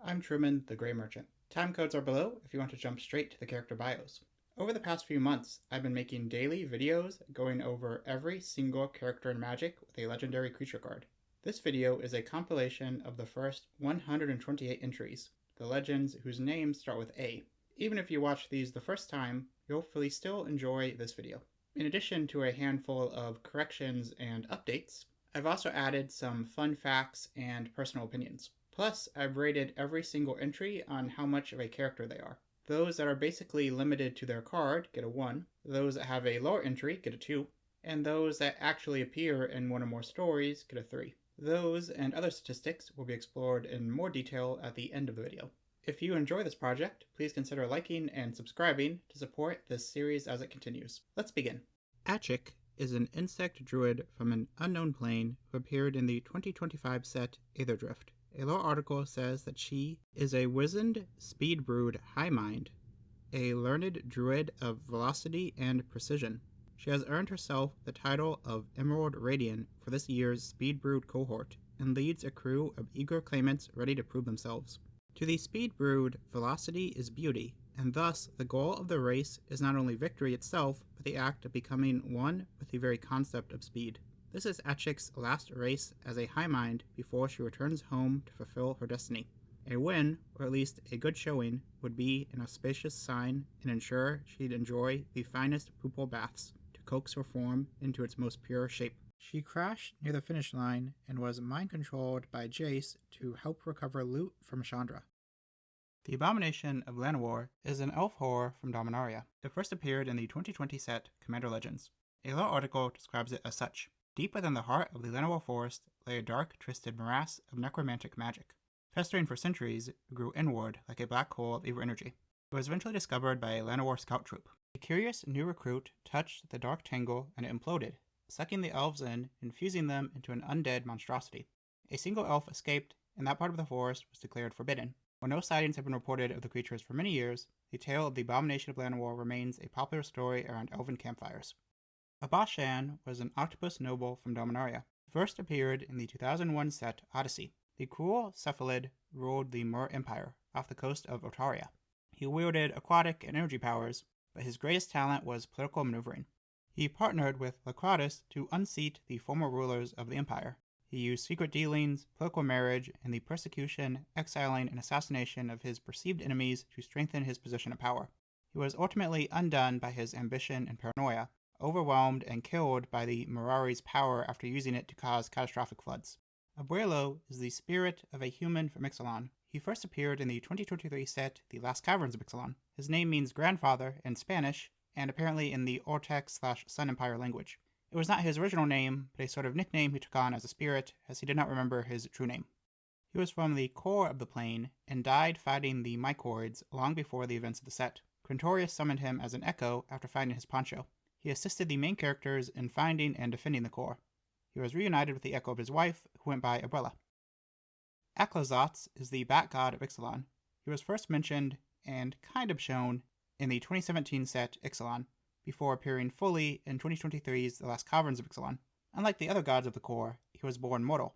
I'm Truman, the Gray Merchant. Time codes are below if you want to jump straight to the character bios. Over the past few months, I've been making daily videos going over every single character in Magic with a legendary creature card. This video is a compilation of the first 128 entries, the legends whose names start with A. Even if you watch these the first time, you'll hopefully still enjoy this video. In addition to a handful of corrections and updates, I've also added some fun facts and personal opinions. Plus, I've rated every single entry on how much of a character they are. Those that are basically limited to their card get a 1, those that have a lower entry get a 2, and those that actually appear in one or more stories get a 3. Those and other statistics will be explored in more detail at the end of the video. If you enjoy this project, please consider liking and subscribing to support this series as it continues. Let's begin. Achik is an insect druid from an unknown plane who appeared in the 2025 set Aetherdrift. A lore article says that she is a wizened, speed-brewed high mind, a learned druid of velocity and precision. She has earned herself the title of Emerald Radiant for this year's speed-brewed cohort, and leads a crew of eager claimants ready to prove themselves. To the speed-brewed, velocity is beauty, and thus the goal of the race is not only victory itself, but the act of becoming one with the very concept of speed. This is Achik's last race as a high mind before she returns home to fulfill her destiny. A win, or at least a good showing, would be an auspicious sign and ensure she'd enjoy the finest pupil baths to coax her form into its most pure shape. She crashed near the finish line and was mind-controlled by Jace to help recover loot from Chandra. The Abomination of Llanowar is an elf horror from Dominaria. It first appeared in the 2020 set Commander Legends. A lore article describes it as such. Deep within the heart of the Llanowar forest lay a dark, twisted morass of necromantic magic. Festering for centuries, it grew inward like a black hole of evil energy. It was eventually discovered by a Llanowar scout troop. A curious new recruit touched the dark tangle and it imploded, sucking the elves in and fusing them into an undead monstrosity. A single elf escaped, and that part of the forest was declared forbidden. While no sightings have been reported of the creatures for many years, the tale of the Abomination of Llanowar remains a popular story around elven campfires. Abashan was an octopus noble from Dominaria. He first appeared in the 2001 set Odyssey. The cruel cephalid ruled the Mur Empire off the coast of Otaria. He wielded aquatic and energy powers, but his greatest talent was political maneuvering. He partnered with Lacratus to unseat the former rulers of the empire. He used secret dealings, political marriage, and the persecution, exiling, and assassination of his perceived enemies to strengthen his position of power. He was ultimately undone by his ambition and paranoia, overwhelmed and killed by the Mirari's power after using it to cause catastrophic floods. Abuelo is the spirit of a human from Ixalan. He first appeared in the 2023 set The Last Caverns of Ixalan. His name means grandfather in Spanish, and apparently in the Ortex/Sun Empire language. It was not his original name, but a sort of nickname he took on as a spirit, as he did not remember his true name. He was from the core of the plane, and died fighting the Mycoids long before the events of the set. Quintorius summoned him as an echo after finding his poncho. He assisted the main characters in finding and defending the core. He was reunited with the echo of his wife, who went by Abuela. Aklazotz is the bat god of Ixalan. He was first mentioned, and kind of shown, in the 2017 set Ixalan, before appearing fully in 2023's The Last Caverns of Ixalan. Unlike the other gods of the core, he was born mortal.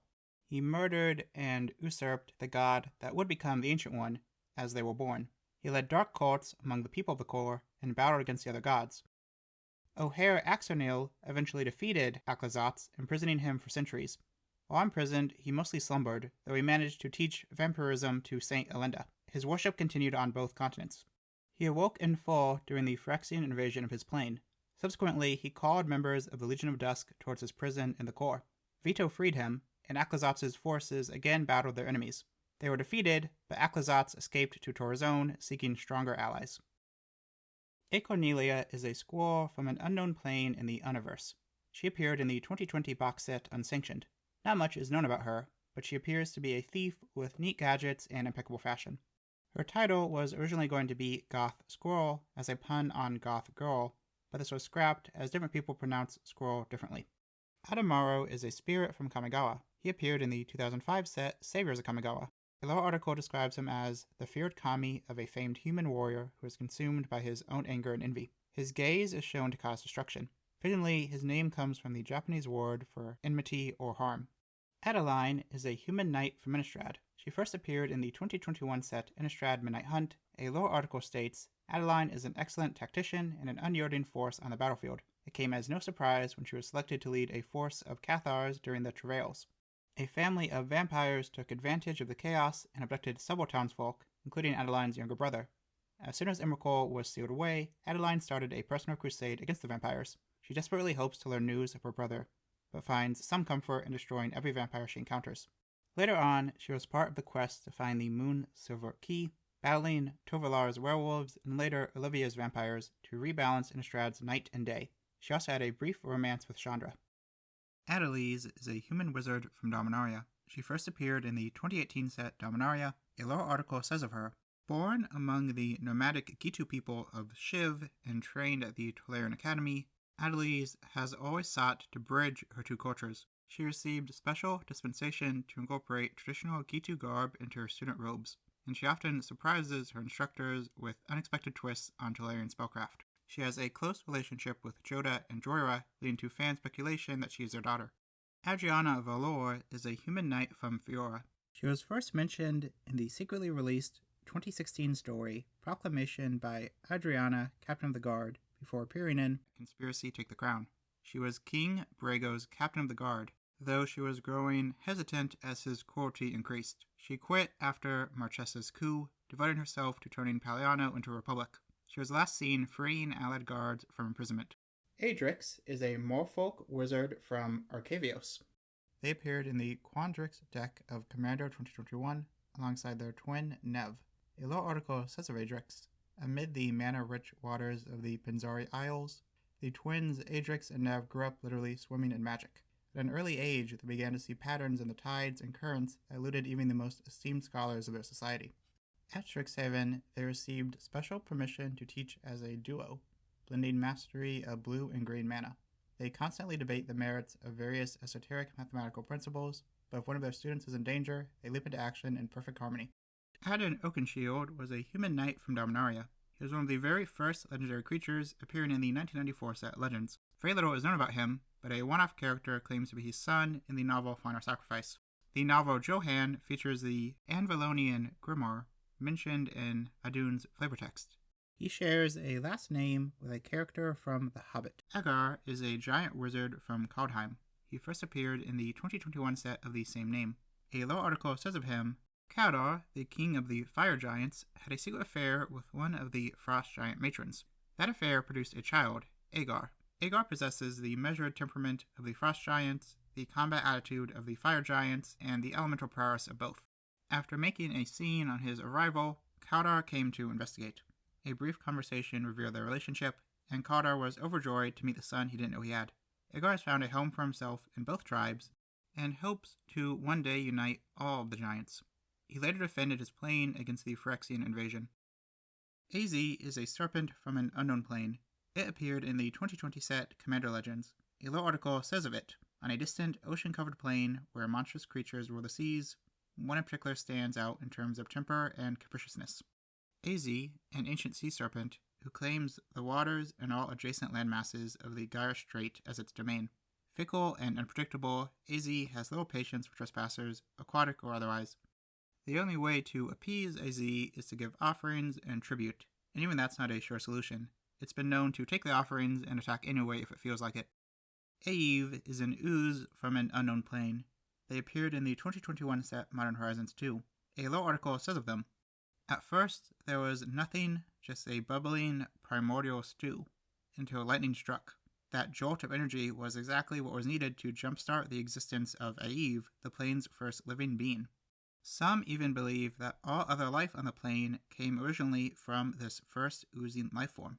He murdered and usurped the god that would become the Ancient One as they were born. He led dark cults among the people of the core and battled against the other gods. O'Hare Axonil eventually defeated Aklazotz, imprisoning him for centuries. While imprisoned, he mostly slumbered, though he managed to teach vampirism to Saint Elenda. His worship continued on both continents. He awoke in full during the Phyrexian invasion of his plane. Subsequently, he called members of the Legion of Dusk towards his prison in the core. Vito freed him, and Aklazotz's forces again battled their enemies. They were defeated, but Aklazotz escaped to Torazone, seeking stronger allies. Acornelia is a squirrel from an unknown plane in the Universe. She appeared in the 2020 box set Unsanctioned. Not much is known about her, but she appears to be a thief with neat gadgets and impeccable fashion. Her title was originally going to be Goth Squirrel, as a pun on Goth Girl, but this was scrapped as different people pronounce squirrel differently. Adamaro is a spirit from Kamigawa. He appeared in the 2005 set Saviors of Kamigawa. A lore article describes him as the feared kami of a famed human warrior who is consumed by his own anger and envy. His gaze is shown to cause destruction. Fittingly, his name comes from the Japanese word for enmity or harm. Adeline is a human knight from Innistrad. She She first appeared in the 2021 set Innistrad Midnight Hunt. A lore article states, Adeline is an excellent tactician and an unyielding force on the battlefield. It came as no surprise when she was selected to lead a force of Cathars during the Travails. A family of vampires took advantage of the chaos and abducted several townsfolk, including Adeline's younger brother. As soon as Emrakul was sealed away, Adeline started a personal crusade against the vampires. She desperately hopes to learn news of her brother, but finds some comfort in destroying every vampire she encounters. Later on, she was part of the quest to find the Moon Silver Key, battling Tovalar's werewolves and later Olivia's vampires to rebalance Innistrad's night and day. She also had a brief romance with Chandra. Adelise is a human wizard from Dominaria. She first appeared in the 2018 set Dominaria. A lore article says of her, born among the nomadic Gitu people of Shiv and trained at the Tolarian Academy, Adelise has always sought to bridge her two cultures. She received special dispensation to incorporate traditional Gitu garb into her student robes, and she often surprises her instructors with unexpected twists on Tolarian spellcraft. She has a close relationship with Joda and Joyra, leading to fan speculation that she is their daughter. Adriana Valor is a human knight from Fiora. She was first mentioned in the secretly released 2016 story Proclamation by Adriana, Captain of the Guard, before appearing in Conspiracy Take the Crown. She was King Brago's Captain of the Guard, though she was growing hesitant as his cruelty increased. She quit after Marchesa's coup, devoting herself to turning Paliano into a republic. She was last seen freeing allied guards from imprisonment. Adrix is a Morfolk wizard from Arcavios. They appeared in the Quandrix deck of Commander 2021 alongside their twin Nev. A lore article says of Adrix, amid the mana-rich waters of the Pinzari Isles, the twins Adrix and Nev grew up literally swimming in magic. At an early age, they began to see patterns in the tides and currents that eluded even the most esteemed scholars of their society. At Strixhaven, they received special permission to teach as a duo, blending mastery of blue and green mana. They constantly debate the merits of various esoteric mathematical principles, but if one of their students is in danger, they leap into action in perfect harmony. Adden Oakenshield was a human knight from Dominaria. He was one of the very first legendary creatures appearing in the 1994 set Legends. Very little is known about him, but a one-off character claims to be his son in the novel Final Sacrifice. The novel Johan features the Anvalonian Grimoire, mentioned in Adun's flavor text. He shares a last name with a character from The Hobbit. Agar is a giant wizard from Kaldheim. He first appeared in the 2021 set of the same name. A lore article says of him, Kaodar, the king of the fire giants, had a secret affair with one of the frost giant matrons. That affair produced a child, Agar. Agar possesses the measured temperament of the frost giants, the combat attitude of the fire giants, and the elemental prowess of both. After making a scene on his arrival, Kaodar came to investigate. A brief conversation revealed their relationship, and Kaodar was overjoyed to meet the son he didn't know he had. Agar has found a home for himself in both tribes, and hopes to one day unite all of the giants. He later defended his plane against the Phyrexian invasion. AZ is a serpent from an unknown plane. It appeared in the 2020 set Commander Legends. A lore article says of it, on a distant, ocean-covered plain where monstrous creatures rule the seas, one in particular stands out in terms of temper and capriciousness. AZ, an ancient sea serpent, who claims the waters and all adjacent landmasses of the Gyre Strait as its domain. Fickle and unpredictable, AZ has little patience for trespassers, aquatic or otherwise. The only way to appease AZ is to give offerings and tribute, and even that's not a sure solution. It's been known to take the offerings and attack anyway if it feels like it. Aeve is an ooze from an unknown plane. They appeared in the 2021 set Modern Horizons 2. A lore article says of them, at first, there was nothing, just a bubbling, primordial stew, until lightning struck. That jolt of energy was exactly what was needed to jumpstart the existence of Aeve, the plane's first living being. Some even believe that all other life on the plane came originally from this first oozing life form.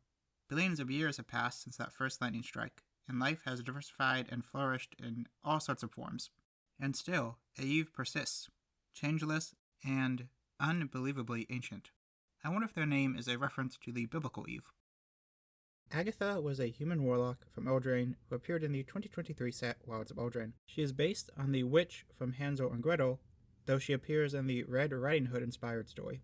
Billions of years have passed since that first lightning strike, and life has diversified and flourished in all sorts of forms. And still, Aeve persists, changeless and unbelievably ancient. I wonder if their name is a reference to the biblical Eve. Agatha was a human warlock from Eldraine who appeared in the 2023 set Wilds of Eldraine. She is based on the witch from Hansel and Gretel, though she appears in the Red Riding Hood-inspired story.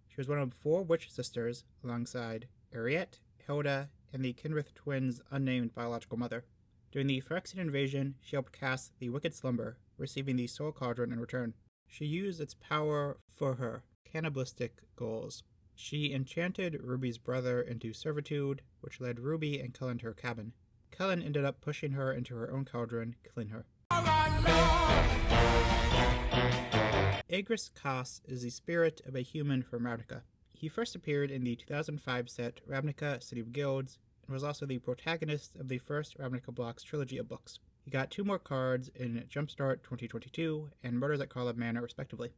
She was one of 4 witch sisters, alongside Ariette, Hilda, and the Kenrith twins' unnamed biological mother. During the Phyrexian invasion, she helped cast the Wicked Slumber, receiving the Soul Cauldron in return. She used its power for her cannibalistic goals. She enchanted Ruby's brother into servitude, which led Ruby and Cullen to her cabin. Cullen ended up pushing her into her own cauldron, killing her. Agris Kas is the spirit of a human from Ravnica. He first appeared in the 2005 set Ravnica City of Guilds, and was also the protagonist of the first Ravnica Blocks trilogy of books. He got 2 more cards in Jumpstart 2022 and Murders at Karlov Manor, respectively.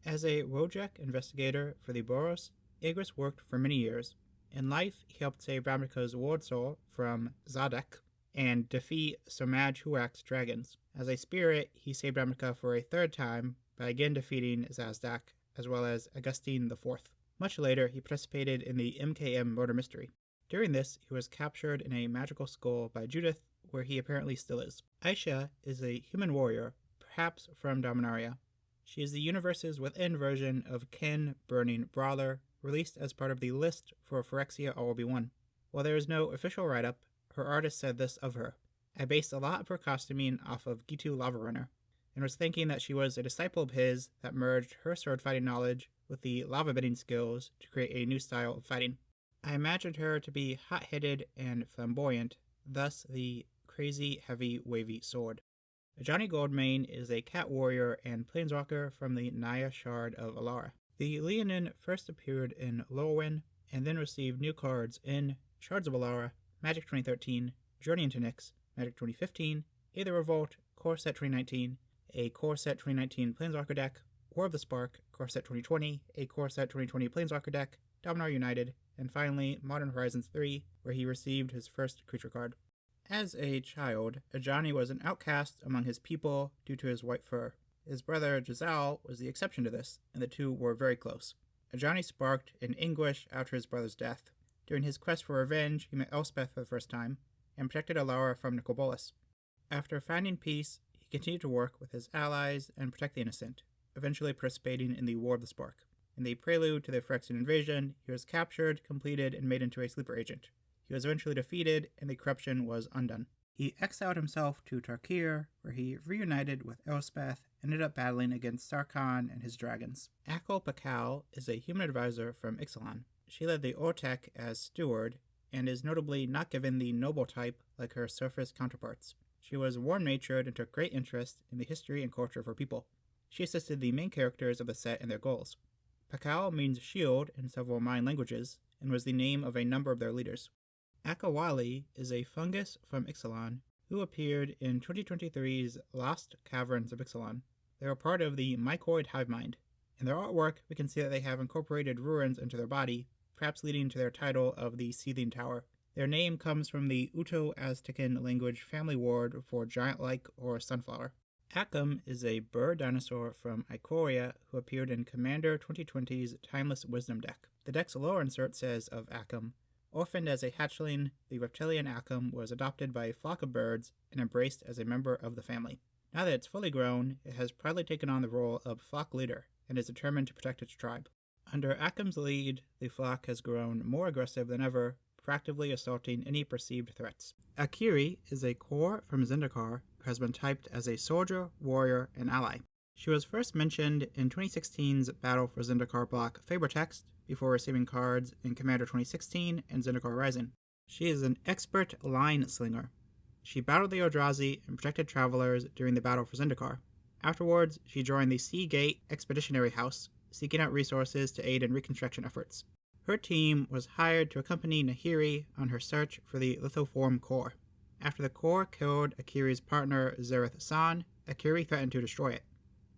As a Wojak investigator for the Boros, Agris worked for many years. In life, he helped save Ravnica's Ward Soul from Zadek and defeat Somaj Huak's dragons. As a spirit, he saved Ravnica for a 3rd time by again defeating Zazdak, as well as Augustine IV. Much later, he participated in the MKM murder mystery. During this, he was captured in a magical skull by Judith, where he apparently still is. Aisha is a human warrior, perhaps from Dominaria. She is the universe's within version of Ken Burning Brawler, released as part of the list for Phyrexia RB1. While there is no official write-up, her artist said this of her: "I based a lot of her costuming off of Gitu Lava Runner, and was thinking that she was a disciple of his that merged her sword fighting knowledge with the lava bending skills to create a new style of fighting. I imagined her to be hot-headed and flamboyant, thus the crazy, heavy, wavy sword." Ajani Goldmane is a cat warrior and planeswalker from the Naya Shard of Alara. The Leonin first appeared in Lorwyn, and then received new cards in Shards of Alara, Magic 2013, Journey into Nyx, Magic 2015, Aether Revolt, Core Set 2019, a Core Set 2019 Planeswalker deck, War of the Spark, Core Set 2020, a Core Set 2020 Planeswalker deck, Dominar United, and finally Modern Horizons 3, where he received his first creature card. As a child, Ajani was an outcast among his people due to his white fur. His brother Jazal was the exception to this, and the two were very close. Ajani sparked in anguish after his brother's death. During his quest for revenge, he met Elspeth for the first time, and protected Alara from Nicobolas. After finding peace, he continued to work with his allies and protect the innocent, eventually participating in the War of the Spark. In the prelude to the Phyrexian invasion, he was captured, completed, and made into a sleeper agent. He was eventually defeated, and the corruption was undone. He exiled himself to Tarkir, where he reunited with Elspeth and ended up battling against Sarkhan and his dragons. Akal Pakal is a human advisor from Ixalan. She led the Ortek as steward, and is notably not given the noble type like her surface counterparts. She was warm-natured and took great interest in the history and culture of her people. She assisted the main characters of the set in their goals. Pakal means shield in several Mayan languages, and was the name of a number of their leaders. Akawali is a fungus from Ixalan who appeared in 2023's Lost Caverns of Ixalan. They are part of the mycoid hive mind. In their artwork, we can see that they have incorporated ruins into their body, perhaps leading to their title of the Seething Tower. Their name comes from the Uto-Aztecan language family word for giant-like or sunflower. Akum is a bird dinosaur from Ikoria who appeared in Commander 2020's Timeless Wisdom deck. The deck's lore insert says of Akum: "Orphaned as a hatchling, the reptilian Akum was adopted by a flock of birds and embraced as a member of the family. Now that it's fully grown, it has proudly taken on the role of flock leader and is determined to protect its tribe. Under Akum's lead, the flock has grown more aggressive than ever, proactively assaulting any perceived threats." Akiri is a core from Zendikar who has been typed as a soldier, warrior, and ally. She was first mentioned in 2016's Battle for Zendikar block Faber text, before receiving cards in Commander 2016 and Zendikar Rising. She is an expert line slinger. She battled the Eldrazi and protected travelers during the Battle for Zendikar. Afterwards, she joined the Sea Gate Expeditionary House, seeking out resources to aid in reconstruction efforts. Her team was hired to accompany Nahiri on her search for the Lithoform core. After the core killed Akiri's partner Zereth San, Akiri threatened to destroy it.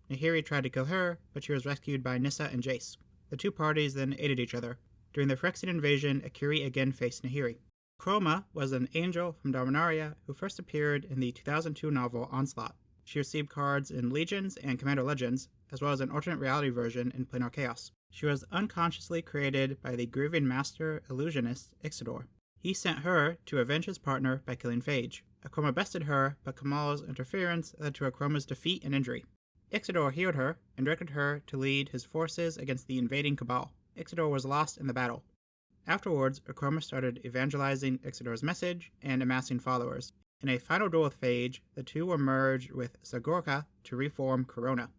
Nahiri tried to kill her, but she was rescued by Nissa and Jace. The two parties then aided each other. During the Phyrexian invasion, Akiri again faced Nahiri. Chroma was an angel from Dominaria who first appeared in the 2002 novel Onslaught. She received cards in Legions and Commander Legends, as well as an alternate reality version in Planar Chaos. She was unconsciously created by the grieving master illusionist Ixidor. He sent her to avenge his partner by killing Phage. Akroma bested her, but Kamal's interference led to Akroma's defeat and injury. Ixidor healed her and directed her to lead his forces against the invading Cabal. Ixidor was lost in the battle. Afterwards, Akroma started evangelizing Ixidor's message and amassing followers. In a final duel with Phage, the two were merged with Zagorka to reform Corona.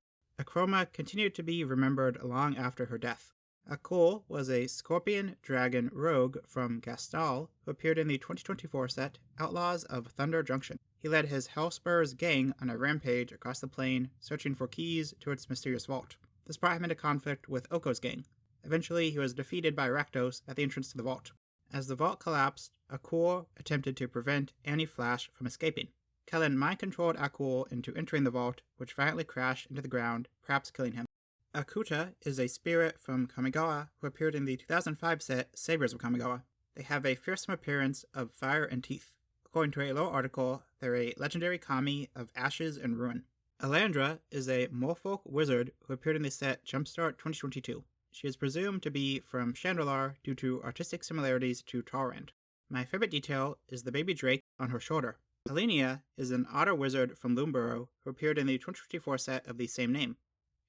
Akroma continued to be remembered long after her death. Akul was a scorpion dragon rogue from Gastal who appeared in the 2024 set Outlaws of Thunder Junction. He led his Hellspurs gang on a rampage across the plane, searching for keys to its mysterious vault. This brought him into conflict with Oko's gang. Eventually, he was defeated by Rakdos at the entrance to the vault. As the vault collapsed, Akul attempted to prevent Annie Flash from escaping. Kellen mind-controlled Akul into entering the vault, which violently crashed into the ground, perhaps killing him. Akuta is a spirit from Kamigawa who appeared in the 2005 set Sabers of Kamigawa. They have a fearsome appearance of fire and teeth. According to a lore article, they're a legendary kami of ashes and ruin. Alandra is a Morfolk wizard who appeared in the set Jumpstart 2022. She is presumed to be from Chandalar due to artistic similarities to Taurand. My favorite detail is the baby drake on her shoulder. Alenia is an otter wizard from Loomborough who appeared in the 2024 set of the same name.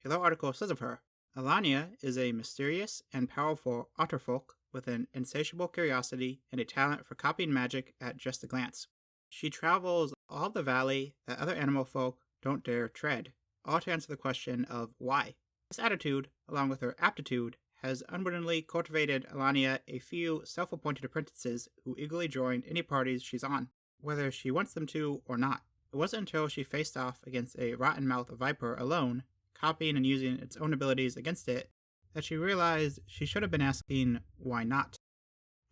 A lore article says of her, Alania is a mysterious and powerful otterfolk with an insatiable curiosity and a talent for copying magic at just a glance. She travels all the valley that other animal folk don't dare tread, all to answer the question of why. This attitude, along with her aptitude, has unwittingly cultivated Alania a few self-appointed apprentices who eagerly join any parties she's on, whether she wants them to or not. It wasn't until she faced off against a rotten-mouthed viper alone, copying and using its own abilities against it, that she realized she should have been asking, why not?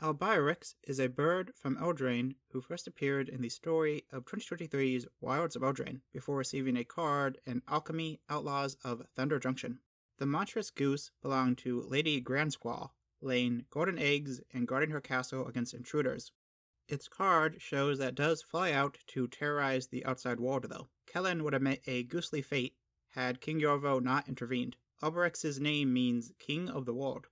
Albirix is a bird from Eldraine who first appeared in the story of 2023's Wilds of Eldraine before receiving a card in Alchemy Outlaws of Thunder Junction. The monstrous goose belonged to Lady Grandsquaw, laying golden eggs and guarding her castle against intruders. Its card shows that it does fly out to terrorize the outside world, though. Kellen would have met a goosely fate had King Yorvo not intervened. Alberix's name means King of the World.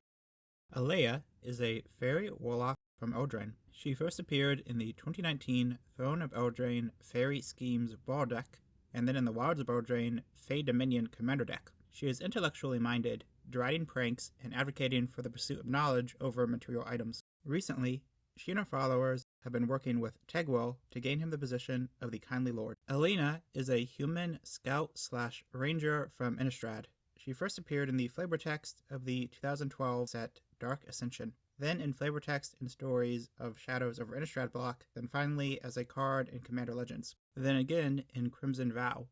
Alea is a fairy warlock from Eldraine. She first appeared in the 2019 Throne of Eldraine Fairy Schemes Ball deck, and then in the Wilds of Eldraine Fey Dominion Commander deck. She is intellectually minded, deriding pranks and advocating for the pursuit of knowledge over material items. Recently, she and her followers have been working with Tegwell to gain him the position of the Kindly Lord. Elena is a human scout/ranger from Innistrad. She first appeared in the flavor text of the 2012 set Dark Ascension, then in flavor text in stories of Shadows over Innistrad block, then finally as a card in Commander Legends, then again in Crimson Vow.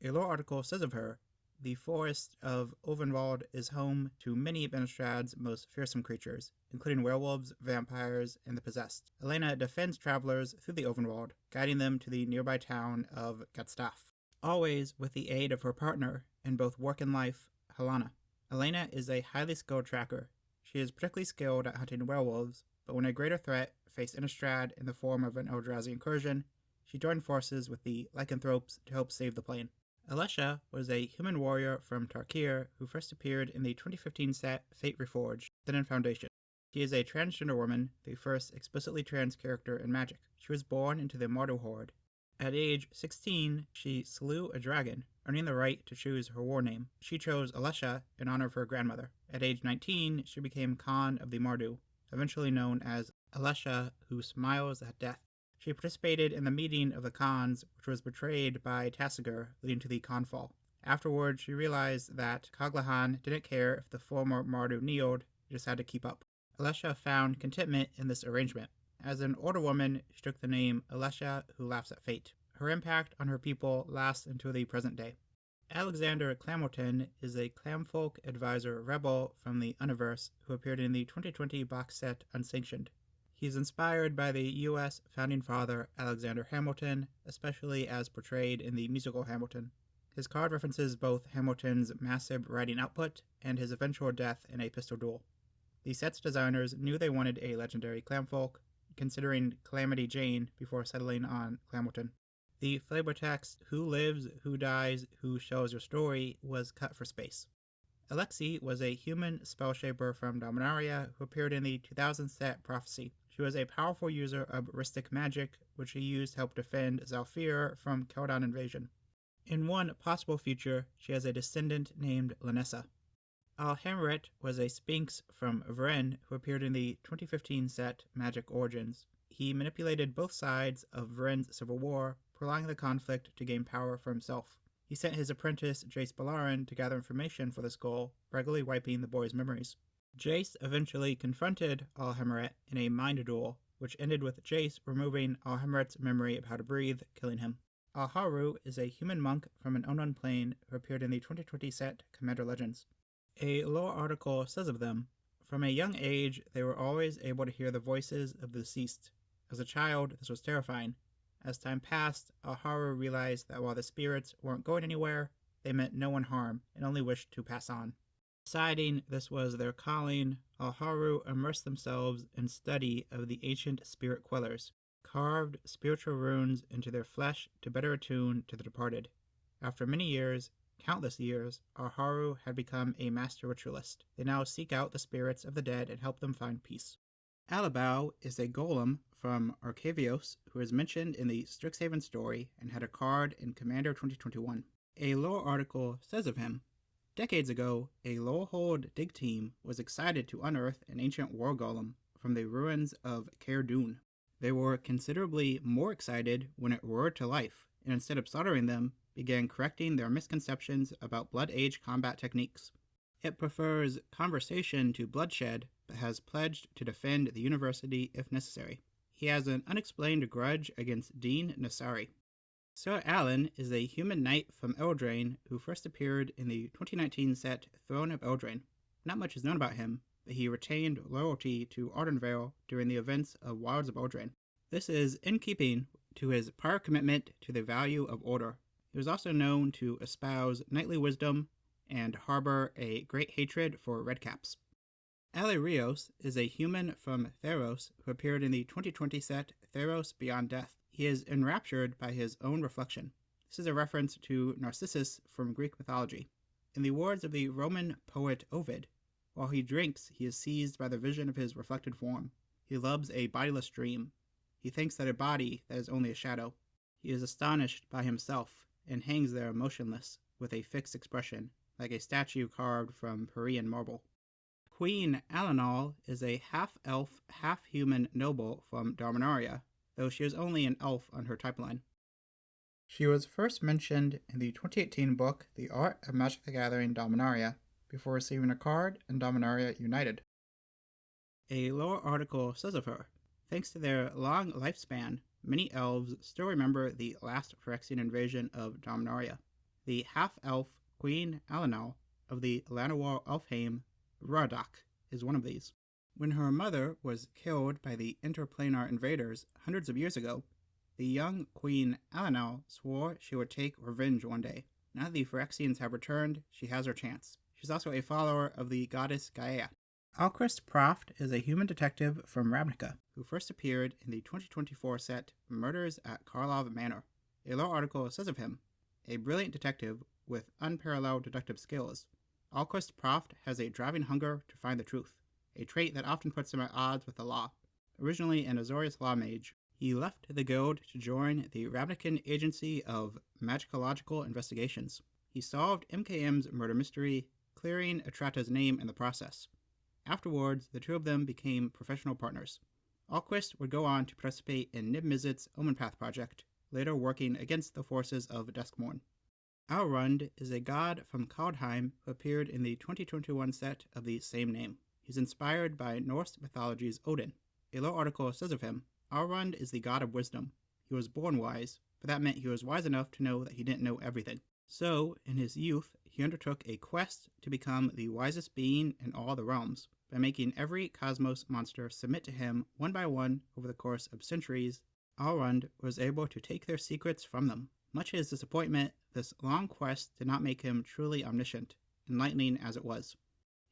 A lore article says of her, the forest of Ulvenwald is home to many of Innistrad's most fearsome creatures, including werewolves, vampires, and the possessed. Elena defends travelers through the Ulvenwald, guiding them to the nearby town of Gatstaff, always with the aid of her partner in both work and life, Helana. Elena is a highly skilled tracker. She is particularly skilled at hunting werewolves, but when a greater threat faced Innistrad in the form of an Eldrazi incursion, she joined forces with the lycanthropes to help save the plane. Alesha was a human warrior from Tarkir who first appeared in the 2015 set Fate Reforged, then in Foundation. She is a transgender woman, the first explicitly trans character in Magic. She was born into the Mardu Horde. At age 16, she slew a dragon, earning the right to choose her war name. She chose Alesha in honor of her grandmother. At age 19, she became Khan of the Mardu, eventually known as Alesha who smiles at death. She participated in the meeting of the Khans, which was betrayed by Tassiger, leading to the Khanfall. Afterward, she realized that Kaglahan didn't care if the former Mardu kneeled, he just had to keep up. Alesha found contentment in this arrangement. As an older woman, she took the name Alesha who laughs at fate. Her impact on her people lasts until the present day. Alexander Clamorton is a Clamfolk advisor rebel from the Universe who appeared in the 2020 box set Unsanctioned. He is inspired by the U.S. founding father Alexander Hamilton, especially as portrayed in the musical Hamilton. His card references both Hamilton's massive writing output and his eventual death in a pistol duel. The set's designers knew they wanted a legendary Clamfolk, considering Calamity Jane before settling on Clamorton. The flavor text, Who Lives, Who Dies, Who Shows Your Story, was cut for space. Alexi was a human spellshaper from Dominaria who appeared in the 2000 set Prophecy. She was a powerful user of Ristic magic, which she used to help defend Zalfir from Keldon invasion. In one possible future, she has a descendant named Lanessa. Alhamret was a Sphinx from Vren who appeared in the 2015 set Magic Origins. He manipulated both sides of Vren's civil war, prolonging the conflict to gain power for himself. He sent his apprentice Jace Balaran to gather information for this goal, regularly wiping the boy's memories. Jace eventually confronted Alhemeret in a mind duel, which ended with Jace removing Alhemeret's memory of how to breathe, killing him. Alharu is a human monk from an unknown plane who appeared in the 2020 set Commander Legends. A lore article says of them, "From a young age, they were always able to hear the voices of the deceased. As a child, this was terrifying. As time passed, Alharu realized that while the spirits weren't going anywhere, they meant no one harm and only wished to pass on. Deciding this was their calling, Alharu immersed themselves in study of the ancient spirit quellers, carved spiritual runes into their flesh to better attune to the departed. After many years, countless years, Alharu had become a master ritualist. They now seek out the spirits of the dead and help them find peace." Alabau is a golem from Arcavios who is mentioned in the Strixhaven story and had a card in Commander 2021. A lore article says of him, "Decades ago, a Lorehold dig team was excited to unearth an ancient war golem from the ruins of Caer Dune. They were considerably more excited when it roared to life, and instead of slaughtering them, began correcting their misconceptions about Blood Age combat techniques. It prefers conversation to bloodshed, but has pledged to defend the university if necessary. He has an unexplained grudge against Dean Nassari." Sir Alan is a human knight from Eldraine who first appeared in the 2019 set Throne of Eldraine. Not much is known about him, but he retained loyalty to Ardenvale during the events of Wilds of Eldraine. This is in keeping to his prior commitment to the value of order. He was also known to espouse knightly wisdom and harbor a great hatred for redcaps. Ali Rios is a human from Theros who appeared in the 2020 set Theros Beyond Death. He is enraptured by his own reflection. This is a reference to Narcissus from Greek mythology. In the words of the Roman poet Ovid, "While he drinks, he is seized by the vision of his reflected form. He loves a bodiless dream. He thinks that a body that is only a shadow. He is astonished by himself and hangs there motionless with a fixed expression, like a statue carved from Parian marble." Queen Alanal is a half-elf, half-human noble from Dominaria, though she is only an elf on her type line. She was first mentioned in the 2018 book The Art of Magic the Gathering Dominaria, before receiving a card in Dominaria United. A lore article says of her, "Thanks to their long lifespan, many elves still remember the last Phyrexian invasion of Dominaria. The half-elf Queen Alanal of the Llanowar Elfheim Radak is one of these. When her mother was killed by the interplanar invaders hundreds of years ago, the young Queen Alanal swore she would take revenge one day. Now that the Phyrexians have returned, she has her chance. She's also a follower of the goddess Gaia." Alchrist Proft is a human detective from Ravnica, who first appeared in the 2024 set Murders at Karlov Manor. A lore article says of him, "A brilliant detective with unparalleled deductive skills. Alchrist Proft has a driving hunger to find the truth, a trait that often puts him at odds with the law. Originally an Azorius law mage, he left the guild to join the Ravnican Agency of Magicological Investigations. He solved MKM's murder mystery, clearing Atrata's name in the process. Afterwards, the two of them became professional partners. Alquist would go on to participate in Nib Mizzet's Omenpath project, later working against the forces of Duskmourn. Alrund is a god from Kaldheim who appeared in the 2021 set of the same name. He's inspired by Norse mythology's Odin. A lore article says of him, "Alrund is the god of wisdom. He was born wise, but that meant he was wise enough to know that he didn't know everything. So, in his youth, he undertook a quest to become the wisest being in all the realms, by making every cosmos monster submit to him one by one over the course of centuries. Alrund was able to take their secrets from them. Much to his disappointment, this long quest did not make him truly omniscient, enlightening as it was.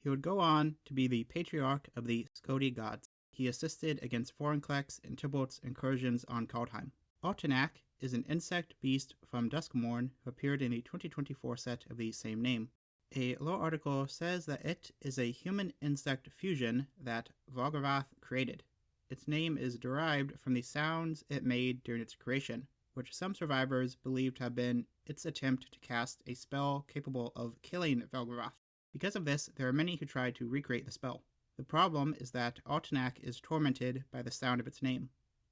He would go on to be the patriarch of the Skodi gods. He assisted against Vorinclex and Tybalt's incursions on Kaldheim. Altenak is an insect beast from Duskmourn who appeared in the 2024 set of the same name. A lore article says that it is a human-insect fusion that Valgarath created. Its name is derived from the sounds it made during its creation, which some survivors believe to have been its attempt to cast a spell capable of killing Valgarath. Because of this, there are many who try to recreate the spell. The problem is that Altenak is tormented by the sound of its name.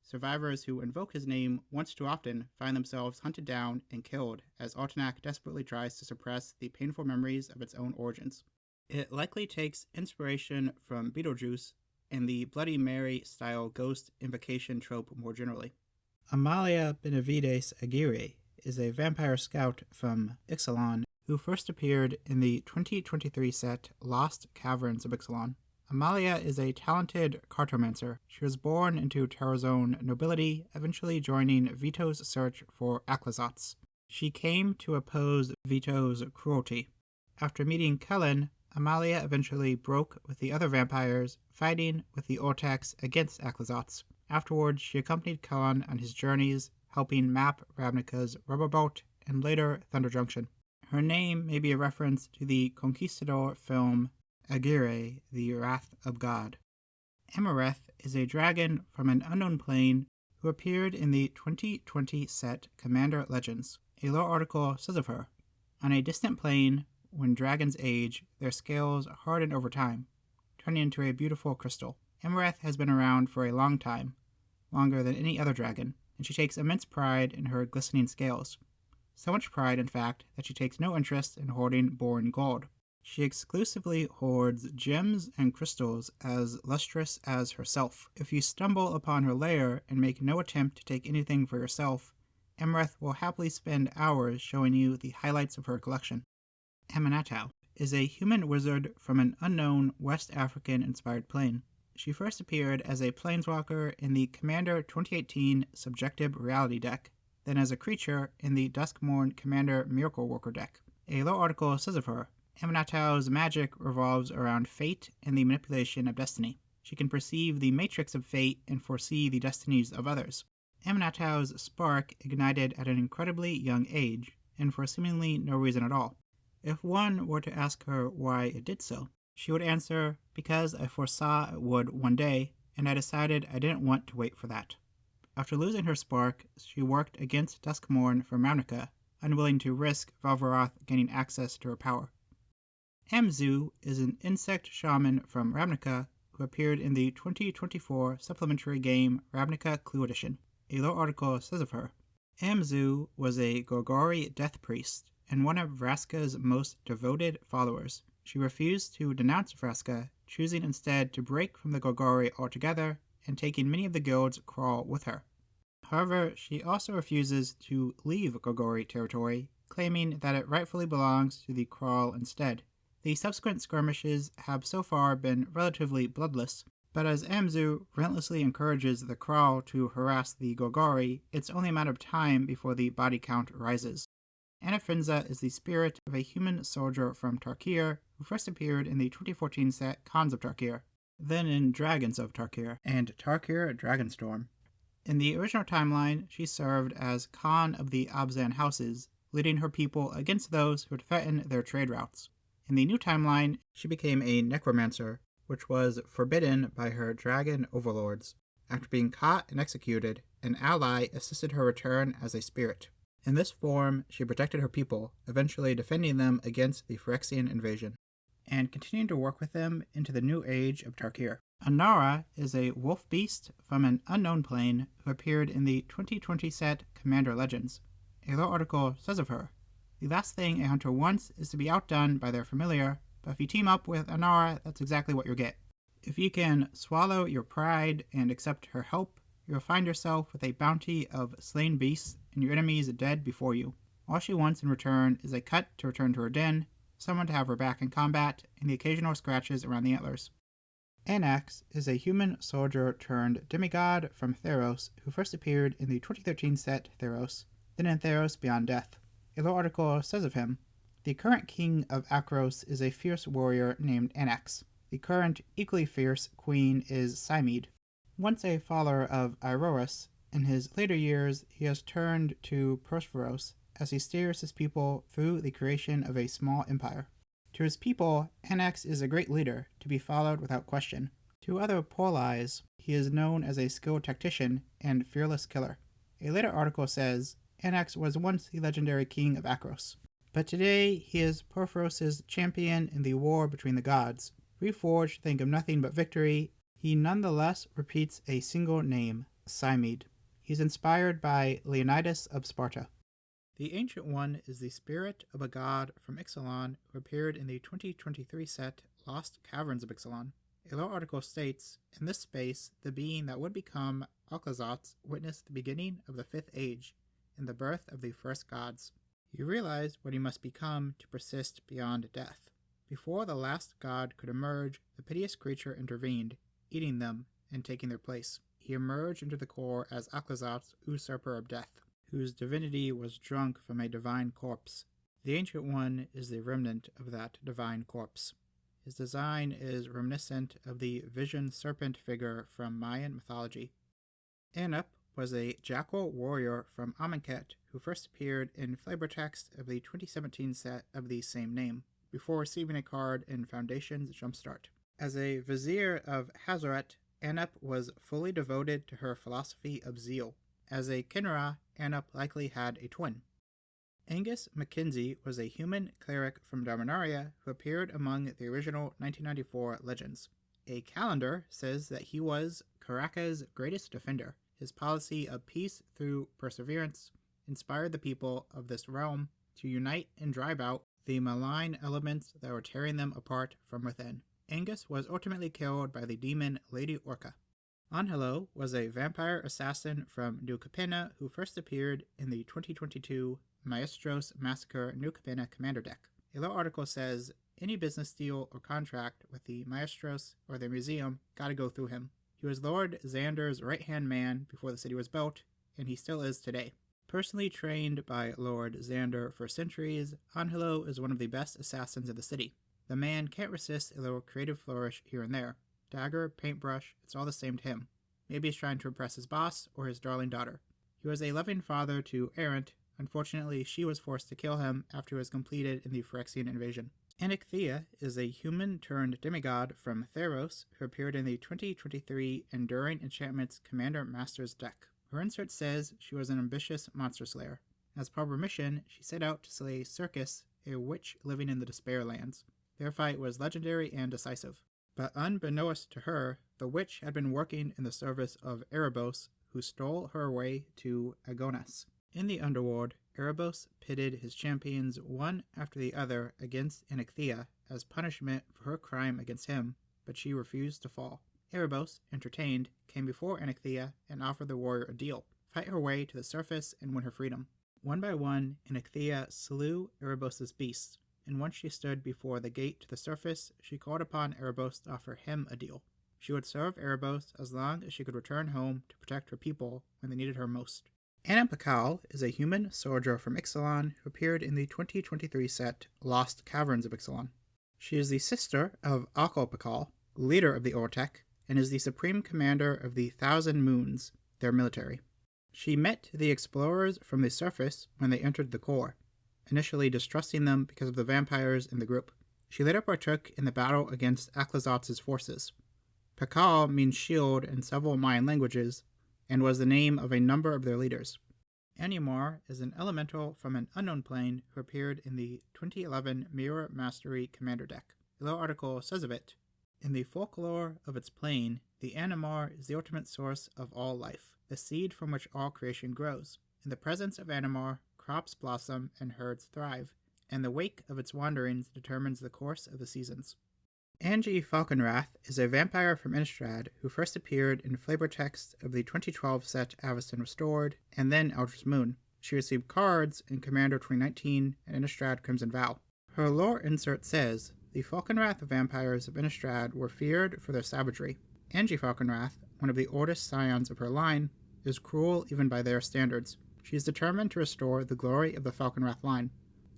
Survivors who invoke his name once too often find themselves hunted down and killed as Altenac desperately tries to suppress the painful memories of its own origins. It likely takes inspiration from Beetlejuice and the Bloody Mary-style ghost invocation trope more generally. Amalia Benavides Aguirre is a vampire scout from Ixalan who first appeared in the 2023 set Lost Caverns of Ixalan. Amalia is a talented cartomancer. She was born into Terrazone nobility, eventually joining Vito's search for Aclazotz. She came to oppose Vito's cruelty. After meeting Kellen, Amalia eventually broke with the other vampires, fighting with the Ortex against Aclazotz. Afterwards, she accompanied Kellen on his journeys, helping map Ravnica's Rubberboat and later Thunder Junction. Her name may be a reference to the Conquistador film Aguirre, the Wrath of God. Emereth is a dragon from an unknown plane who appeared in the 2020 set Commander Legends. A lore article says of her, "On a distant plane, when dragons age, their scales harden over time, turning into a beautiful crystal. Emereth has been around for a long time, longer than any other dragon, and she takes immense pride in her glistening scales. So much pride, in fact, that she takes no interest in hoarding born gold. She exclusively hoards gems and crystals as lustrous as herself. If you stumble upon her lair and make no attempt to take anything for yourself, Emereth will happily spend hours showing you the highlights of her collection." Amanatau is a human wizard from an unknown West African-inspired plane. She first appeared as a planeswalker in the Commander 2018 Subjective Reality deck, then as a creature in the Duskmourn Commander Miracle Worker deck. A lore article says of her, "Amanatau's magic revolves around fate and the manipulation of destiny. She can perceive the matrix of fate and foresee the destinies of others. Amanatau's spark ignited at an incredibly young age, and for seemingly no reason at all. If one were to ask her why it did so, she would answer, because I foresaw it would one day, and I decided I didn't want to wait for that." After losing her spark, she worked against Duskmourn for Ravnica, unwilling to risk Valvaroth gaining access to her power. Amzu is an insect shaman from Ravnica who appeared in the 2024 supplementary game Ravnica Clue Edition. A lore article says of her, "Amzu was a Gorgori death priest and one of Vraska's most devoted followers. She refused to denounce Vraska, choosing instead to break from the Gorgori altogether and taking many of the guild's crawl with her. However, she also refuses to leave Gorgori territory, claiming that it rightfully belongs to the crawl instead. The subsequent skirmishes have so far been relatively bloodless, but as Amzu relentlessly encourages the crawl to harass the Gorgori, it's only a matter of time before the body count rises. Anafrinza is the spirit of a human soldier from Tarkir who first appeared in the 2014 set Khans of Tarkir, then in Dragons of Tarkir, and Tarkir Dragonstorm. In the original timeline, she served as Khan of the Abzan houses, leading her people against those who would threaten their trade routes. In the new timeline, she became a necromancer, which was forbidden by her dragon overlords. After being caught and executed, an ally assisted her return as a spirit. In this form, she protected her people, eventually defending them against the Phyrexian invasion, and continuing to work with them into the new age of Tarkir. Anara is a wolf beast from an unknown plane who appeared in the 2020 set Commander Legends. A lore article says of her, "The last thing a hunter wants is to be outdone by their familiar, but if you team up with Anara, that's exactly what you'll get. If you can swallow your pride and accept her help, you'll find yourself with a bounty of slain beasts and your enemies dead before you. All she wants in return is a cut to return to her den, someone to have her back in combat, and the occasional scratches around the antlers." Anax is a human soldier turned demigod from Theros who first appeared in the 2013 set Theros, then in Theros Beyond Death. A lore article says of him, "The current king of Akros is a fierce warrior named Anax. The current equally fierce queen is Cymede. Once a follower of Iroras, in his later years he has turned to Prosperos as he steers his people through the creation of a small empire. To his people, Anax is a great leader, to be followed without question. To other Polais, he is known as a skilled tactician and fearless killer." A later article says, "Anax was once the legendary king of Akros, but today he is Porphyros' champion in the war between the gods. Reforged think of nothing but victory, he nonetheless repeats a single name, Cymede. He's inspired by Leonidas of Sparta. The Ancient One is the spirit of a god from Ixalan who appeared in the 2023 set Lost Caverns of Ixalan. A lore article states, in this space, the being that would become Alcazatz witnessed the beginning of the Fifth Age and the birth of the first gods. He realized what he must become to persist beyond death. Before the last god could emerge, the piteous creature intervened, eating them and taking their place. He emerged into the core as Alcazatz, usurper of death, whose divinity was drunk from a divine corpse. The Ancient One is the remnant of that divine corpse. His design is reminiscent of the vision serpent figure from Mayan mythology. Anup was a jackal warrior from Amonkhet who first appeared in flavor text of the 2017 set of the same name, before receiving a card in Foundation's Jumpstart. As a vizier of Hazaret, Anup was fully devoted to her philosophy of zeal. As a Kinra, Anup likely had a twin. Angus Mackenzie was a human cleric from Dominaria who appeared among the original 1994 legends. A calendar says that he was Karaka's greatest defender. His policy of peace through perseverance inspired the people of this realm to unite and drive out the malign elements that were tearing them apart from within. Angus was ultimately killed by the demon Lady Orca. Angelo was a vampire assassin from New Capenna who first appeared in the 2022 Maestros Massacre New Capenna Commander deck. A lore article says, any business deal or contract with the Maestros or the museum gotta go through him. He was Lord Xander's right-hand man before the city was built, and he still is today. Personally trained by Lord Xander for centuries, Angelo is one of the best assassins in the city. The man can't resist a little creative flourish here and there. Dagger, paintbrush, it's all the same to him. Maybe he's trying to impress his boss or his darling daughter. He was a loving father to Errant. Unfortunately, she was forced to kill him after it was completed in the Phyrexian invasion. Anaxthea is a human-turned-demigod from Theros who appeared in the 2023 Enduring Enchantments Commander Masters deck. Her insert says she was an ambitious monster slayer. As part of her mission, she set out to slay Circus, a witch living in the Despair Lands. Their fight was legendary and decisive. But unbeknownst to her, the witch had been working in the service of Erebos, who stole her away to Agonas. In the underworld, Erebos pitted his champions one after the other against Anaxthea as punishment for her crime against him, but she refused to fall. Erebos, entertained, came before Anaxthea and offered the warrior a deal: fight her way to the surface and win her freedom. One by one, Anaxthea slew Erebos' beasts, and once she stood before the gate to the surface, she called upon Erebos to offer him a deal. She would serve Erebos as long as she could return home to protect her people when they needed her most. Anna Pakal is a human soldier from Ixalan who appeared in the 2023 set Lost Caverns of Ixalan. She is the sister of Akal Pakal, leader of the Ortec, and is the supreme commander of the Thousand Moons, their military. She met the explorers from the surface when they entered the core, initially distrusting them because of the vampires in the group. She later partook in the battle against Aklazatz's forces. Pakal means shield in several Mayan languages, and was the name of a number of their leaders. Animar is an elemental from an unknown plane who appeared in the 2011 Mirror Mastery Commander deck. A little article says of it, in the folklore of its plane, the Animar is the ultimate source of all life, the seed from which all creation grows. In the presence of Animar, crops blossom and herds thrive, and the wake of its wanderings determines the course of the seasons. Angie Falconwrath is a vampire from Innistrad who first appeared in flavor text of the 2012 set Avacyn Restored, and then Eldritch Moon. She received cards in Commander 2019 and Innistrad Crimson Vow. Her lore insert says, the Falconwrath vampires of Innistrad were feared for their savagery. Angie Falconwrath, one of the oldest scions of her line, is cruel even by their standards. She is determined to restore the glory of the Falconwrath line.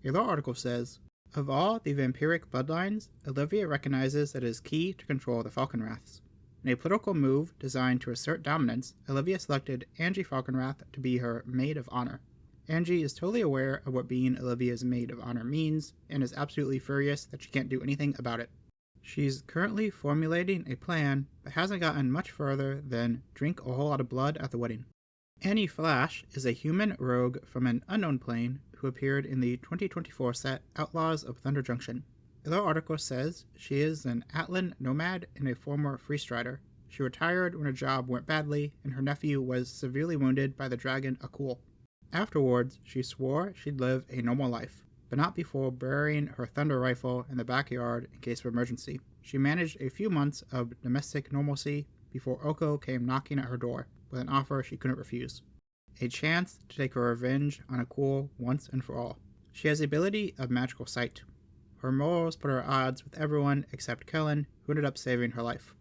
A lore article says, of all the vampiric bloodlines, Olivia recognizes that it is key to control the Falconwraths. In a political move designed to assert dominance, Olivia selected Angie Falconwrath to be her Maid of Honor. Angie is totally aware of what being Olivia's Maid of Honor means, and is absolutely furious that she can't do anything about it. She's currently formulating a plan, but hasn't gotten much further than drink a whole lot of blood at the wedding. Annie Flash is a human rogue from an unknown plane who appeared in the 2024 set Outlaws of Thunder Junction. A little article says she is an Atlan nomad and a former freestrider. She retired when her job went badly, and her nephew was severely wounded by the dragon Akul. Afterwards, she swore she'd live a normal life, but not before burying her thunder rifle in the backyard in case of emergency. She managed a few months of domestic normalcy before Oko came knocking at her door with an offer she couldn't refuse. A chance to take her revenge on Akul once and for all. She has the ability of magical sight. Her morals put her at odds with everyone except Kellen, who ended up saving her life.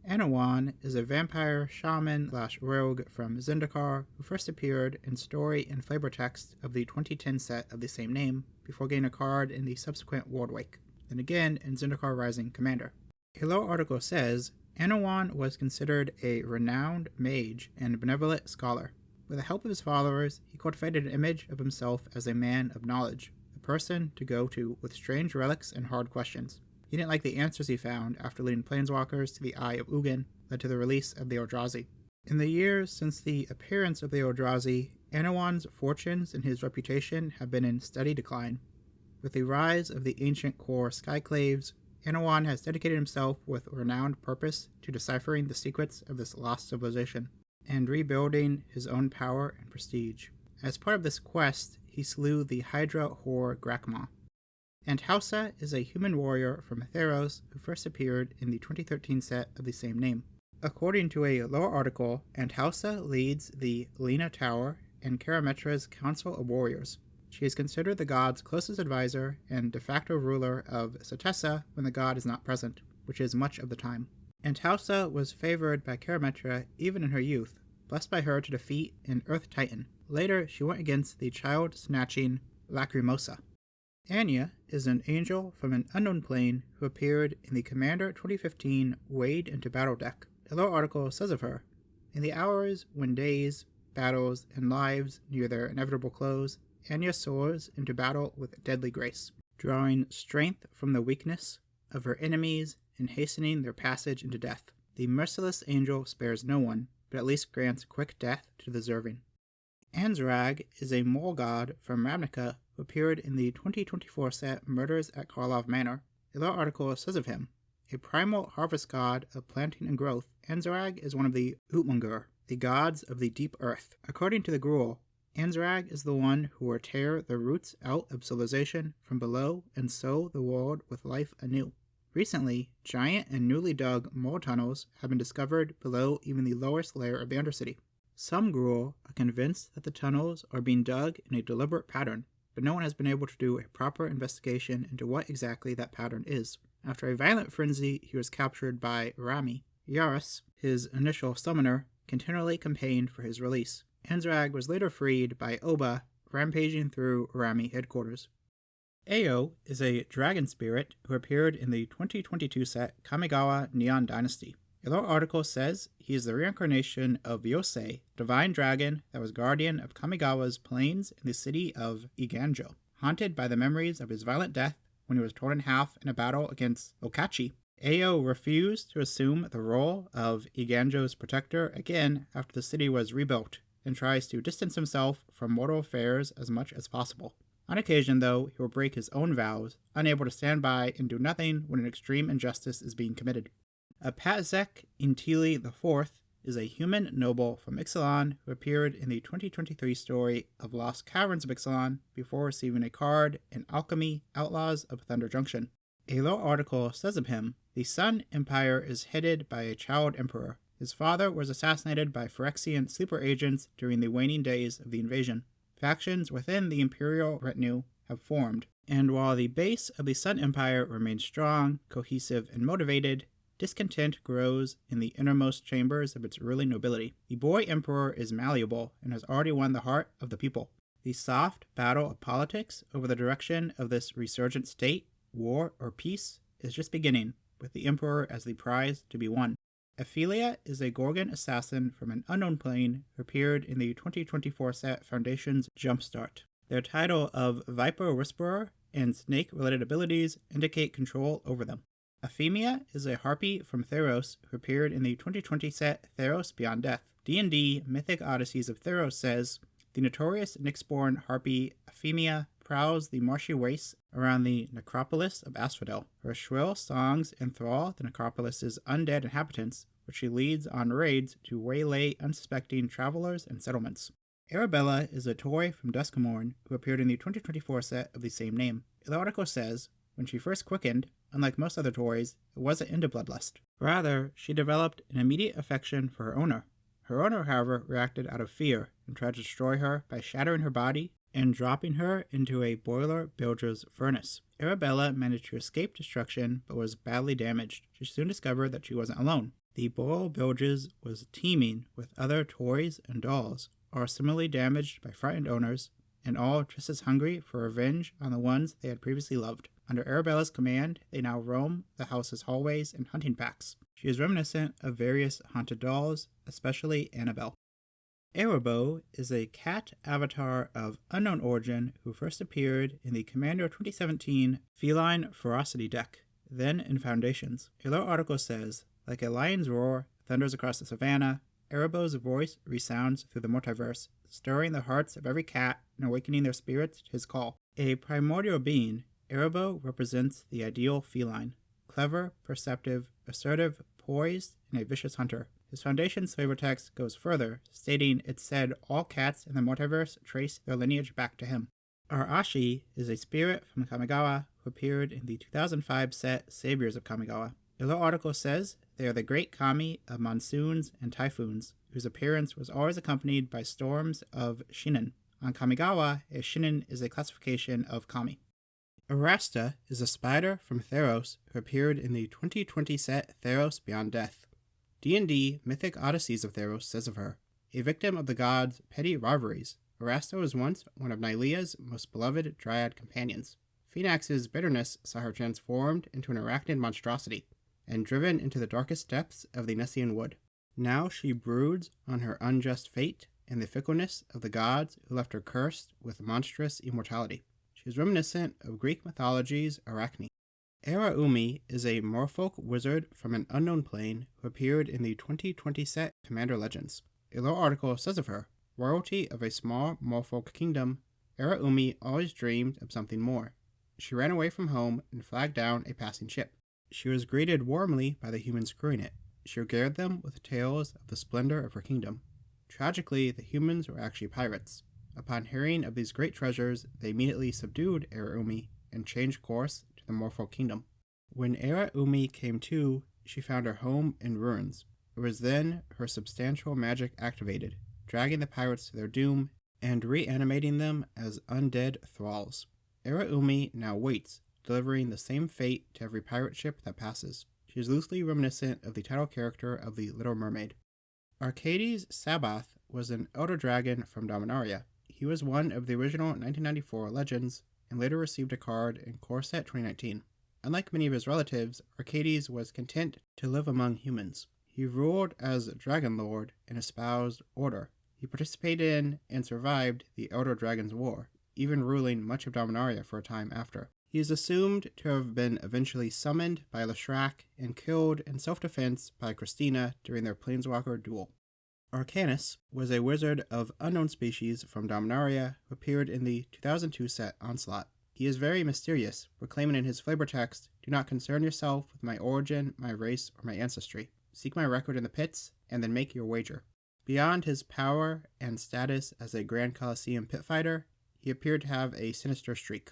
Anawan is a vampire shaman/rogue from Zendikar who first appeared in story and flavor text of the 2010 set of the same name before getting a card in the subsequent Worldwake, then again in Zendikar Rising Commander. A lore article says Anawan was considered a renowned mage and benevolent scholar. With the help of his followers, he cultivated an image of himself as a man of knowledge, a person to go to with strange relics and hard questions. He didn't like the answers he found after leading planeswalkers to the Eye of Ugin, led to the release of the Eldrazi. In the years since the appearance of the Eldrazi, Anawan's fortunes and his reputation have been in steady decline. With the rise of the ancient core Skyclaves, Anawan has dedicated himself with renowned purpose to deciphering the secrets of this lost civilization, and rebuilding his own power and prestige. As part of this quest, he slew the Hydra whore Grakma. Anthausa is a human warrior from Theros who first appeared in the 2013 set of the same name. According to a lore article, Anthausa leads the Lena Tower and Karametra's Council of Warriors. She is considered the god's closest advisor and de facto ruler of Satessa when the god is not present, which is much of the time. Anthausa was favored by Karametra even in her youth, blessed by her to defeat an Earth Titan. Later, she went against the child-snatching Lacrimosa. Anya is an angel from an unknown plane who appeared in the Commander 2015 Wade into Battle deck. The lore article says of her, in the hours when days, battles, and lives near their inevitable close, Anya soars into battle with deadly grace, drawing strength from the weakness of her enemies and hastening their passage into death. The merciless angel spares no one, but at least grants quick death to the deserving. Anzrag is a mole god from Ravnica who appeared in the 2024 set Murders at Karlov Manor. A lore article says of him, a primal harvest god of planting and growth, Anzrag is one of the Utmungur, the gods of the deep earth. According to the Gruul, Anzrag is the one who will tear the roots out of civilization from below and sow the world with life anew. Recently, giant and newly dug mole tunnels have been discovered below even the lowest layer of the Undercity. Some Gruul are convinced that the tunnels are being dug in a deliberate pattern, but no one has been able to do a proper investigation into what exactly that pattern is. After a violent frenzy, he was captured by Rami. Yaris, his initial summoner, continually campaigned for his release. Anzrag was later freed by Oba, rampaging through Rami headquarters. Ao is a dragon spirit who appeared in the 2022 set Kamigawa Neon Dynasty. A lore article says he is the reincarnation of Yosei, divine dragon that was guardian of Kamigawa's plains in the city of Iganjo. Haunted by the memories of his violent death when he was torn in half in a battle against Okachi, Ao refused to assume the role of Iganjo's protector again after the city was rebuilt, and tries to distance himself from mortal affairs as much as possible. On occasion, though, he will break his own vows, unable to stand by and do nothing when an extreme injustice is being committed. Apatzek Intili IV is a human noble from Ixalan who appeared in the 2023 story of Lost Caverns of Ixalan before receiving a card in Alchemy Outlaws of Thunder Junction. A lore article says of him, the Sun Empire is headed by a child emperor. His father was assassinated by Phyrexian sleeper agents during the waning days of the invasion. Factions within the Imperial retinue have formed, and while the base of the Sun Empire remains strong, cohesive, and motivated, discontent grows in the innermost chambers of its ruling nobility. The boy emperor is malleable and has already won the heart of the people. The soft battle of politics over the direction of this resurgent state, war, or peace is just beginning, with the emperor as the prize to be won. Ophelia is a Gorgon assassin from an unknown plane who appeared in the 2024 set Foundation's Jumpstart. Their title of Viper Whisperer and snake-related abilities indicate control over them. Euphemia is a harpy from Theros who appeared in the 2020 set Theros Beyond Death. D&D Mythic Odysseys of Theros says, the notorious Nyxborn harpy Euphemia prowls the marshy wastes around the necropolis of Asphodel. Her shrill songs enthrall the necropolis's undead inhabitants, where she leads on raids to waylay unsuspecting travelers and settlements. Arabella is a toy from Duskmorn who appeared in the 2024 set of the same name. The article says, when she first quickened, unlike most other toys, it wasn't into bloodlust. Rather, she developed an immediate affection for her owner. Her owner, however, reacted out of fear and tried to destroy her by shattering her body and dropping her into a boiler bilge's furnace. Arabella managed to escape destruction but was badly damaged. She soon discovered that she wasn't alone. The boiler bilge's was teeming with other toys and dolls, all similarly damaged by frightened owners, and all just as hungry for revenge on the ones they had previously loved. Under Arabella's command, they now roam the house's hallways in hunting packs. She is reminiscent of various haunted dolls, especially Annabelle. Arabo is a cat avatar of unknown origin who first appeared in the Commander 2017 Feline Ferocity deck, then in Foundations. A lore article says, like a lion's roar thunders across the savannah, Arabo's voice resounds through the multiverse, stirring the hearts of every cat and awakening their spirits to his call. A primordial being, Arabo represents the ideal feline, clever, perceptive, assertive, poised, and a vicious hunter. His Foundation's flavor text goes further, stating it said all cats in the multiverse trace their lineage back to him. Arashi is a spirit from Kamigawa who appeared in the 2005 set Saviors of Kamigawa. The lore article says they are the great kami of monsoons and typhoons, whose appearance was always accompanied by storms of shinin. On Kamigawa, a shinin is a classification of kami. Arasta is a spider from Theros who appeared in the 2020 set Theros Beyond Death. D&D Mythic Odysseys of Theros says of her, a victim of the gods' petty rivalries, Arasta was once one of Nylea's most beloved dryad companions. Phoenix's bitterness saw her transformed into an arachnid monstrosity and driven into the darkest depths of the Nessian wood. Now she broods on her unjust fate and the fickleness of the gods who left her cursed with monstrous immortality. She is reminiscent of Greek mythology's Arachne. Araumi is a merfolk wizard from an unknown plane who appeared in the 2020 set Commander Legends. A lore article says of her, royalty of a small merfolk kingdom, Araumi always dreamed of something more. She ran away from home and flagged down a passing ship. She was greeted warmly by the humans crewing it. She regaled them with tales of the splendor of her kingdom. Tragically, the humans were actually pirates. Upon hearing of these great treasures, they immediately subdued Araumi and changed course to the Merfolk Kingdom. When Araumi came to, she found her home in ruins. It was then her substantial magic activated, dragging the pirates to their doom and reanimating them as undead thralls. Araumi now waits, delivering the same fate to every pirate ship that passes. She is loosely reminiscent of the title character of The Little Mermaid. Arcades Sabath was an elder dragon from Dominaria. He was one of the original 1994 Legends and later received a card in Core Set 2019. Unlike many of his relatives, Arcades was content to live among humans. He ruled as Dragon Lord and espoused order. He participated in and survived the Elder Dragon's War, even ruling much of Dominaria for a time after. He is assumed to have been eventually summoned by Leshrac and killed in self-defense by Christina during their Planeswalker duel. Arcanus was a wizard of unknown species from Dominaria who appeared in the 2002 set Onslaught. He is very mysterious, proclaiming in his flavor text, "Do not concern yourself with my origin, my race, or my ancestry. Seek my record in the pits, and then make your wager." Beyond his power and status as a Grand Coliseum pit fighter, he appeared to have a sinister streak.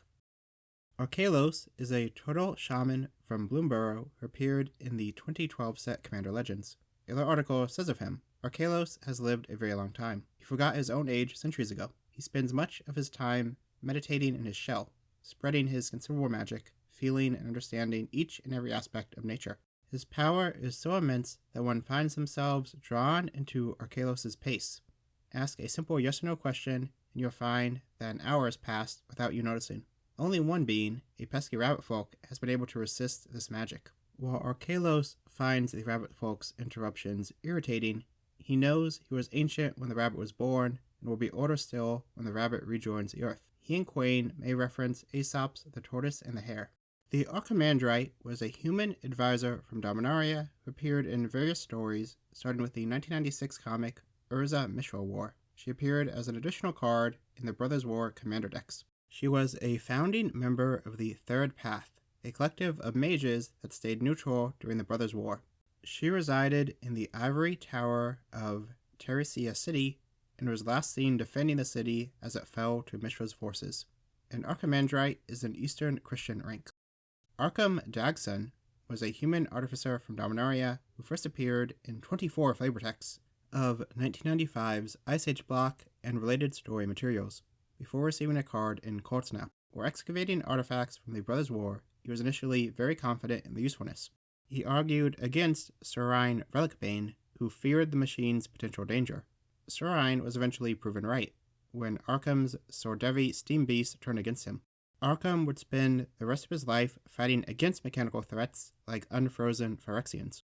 Arkalos is a turtle shaman from Bloomborough who appeared in the 2012 set Commander Legends. A little article says of him, Arkalos has lived a very long time. He forgot his own age centuries ago. He spends much of his time meditating in his shell, spreading his considerable magic, feeling and understanding each and every aspect of nature. His power is so immense that one finds themselves drawn into Arkalos' pace. Ask a simple yes or no question, and you'll find that an hour has passed without you noticing. Only one being, a pesky rabbit folk, has been able to resist this magic. While Arkalos finds the rabbit folk's interruptions irritating, he knows he was ancient when the rabbit was born, and will be older still when the rabbit rejoins the earth. He and Quain may reference Aesop's The Tortoise and the Hare. The Archimandrite was a human advisor from Dominaria who appeared in various stories, starting with the 1996 comic Urza Mishra War. She appeared as an additional card in the Brothers War Commander decks. She was a founding member of the Third Path, a collective of mages that stayed neutral during the Brothers' War. She resided in the ivory tower of Teresia City and was last seen defending the city as it fell to Mishra's forces. An Archimandrite is an Eastern Christian rank. Arkham Dagson was a human artificer from Dominaria who first appeared in 24 flavortexts of 1995's Ice Age block and related story materials, before receiving a card in Cold Snap. While excavating artifacts from the Brothers' War, he was initially very confident in the usefulness. He argued against Serine Relicbane, who feared the machine's potential danger. Serine was eventually proven right, when Arkham's Sordevi Steam Beast turned against him. Arkham would spend the rest of his life fighting against mechanical threats like unfrozen Phyrexians.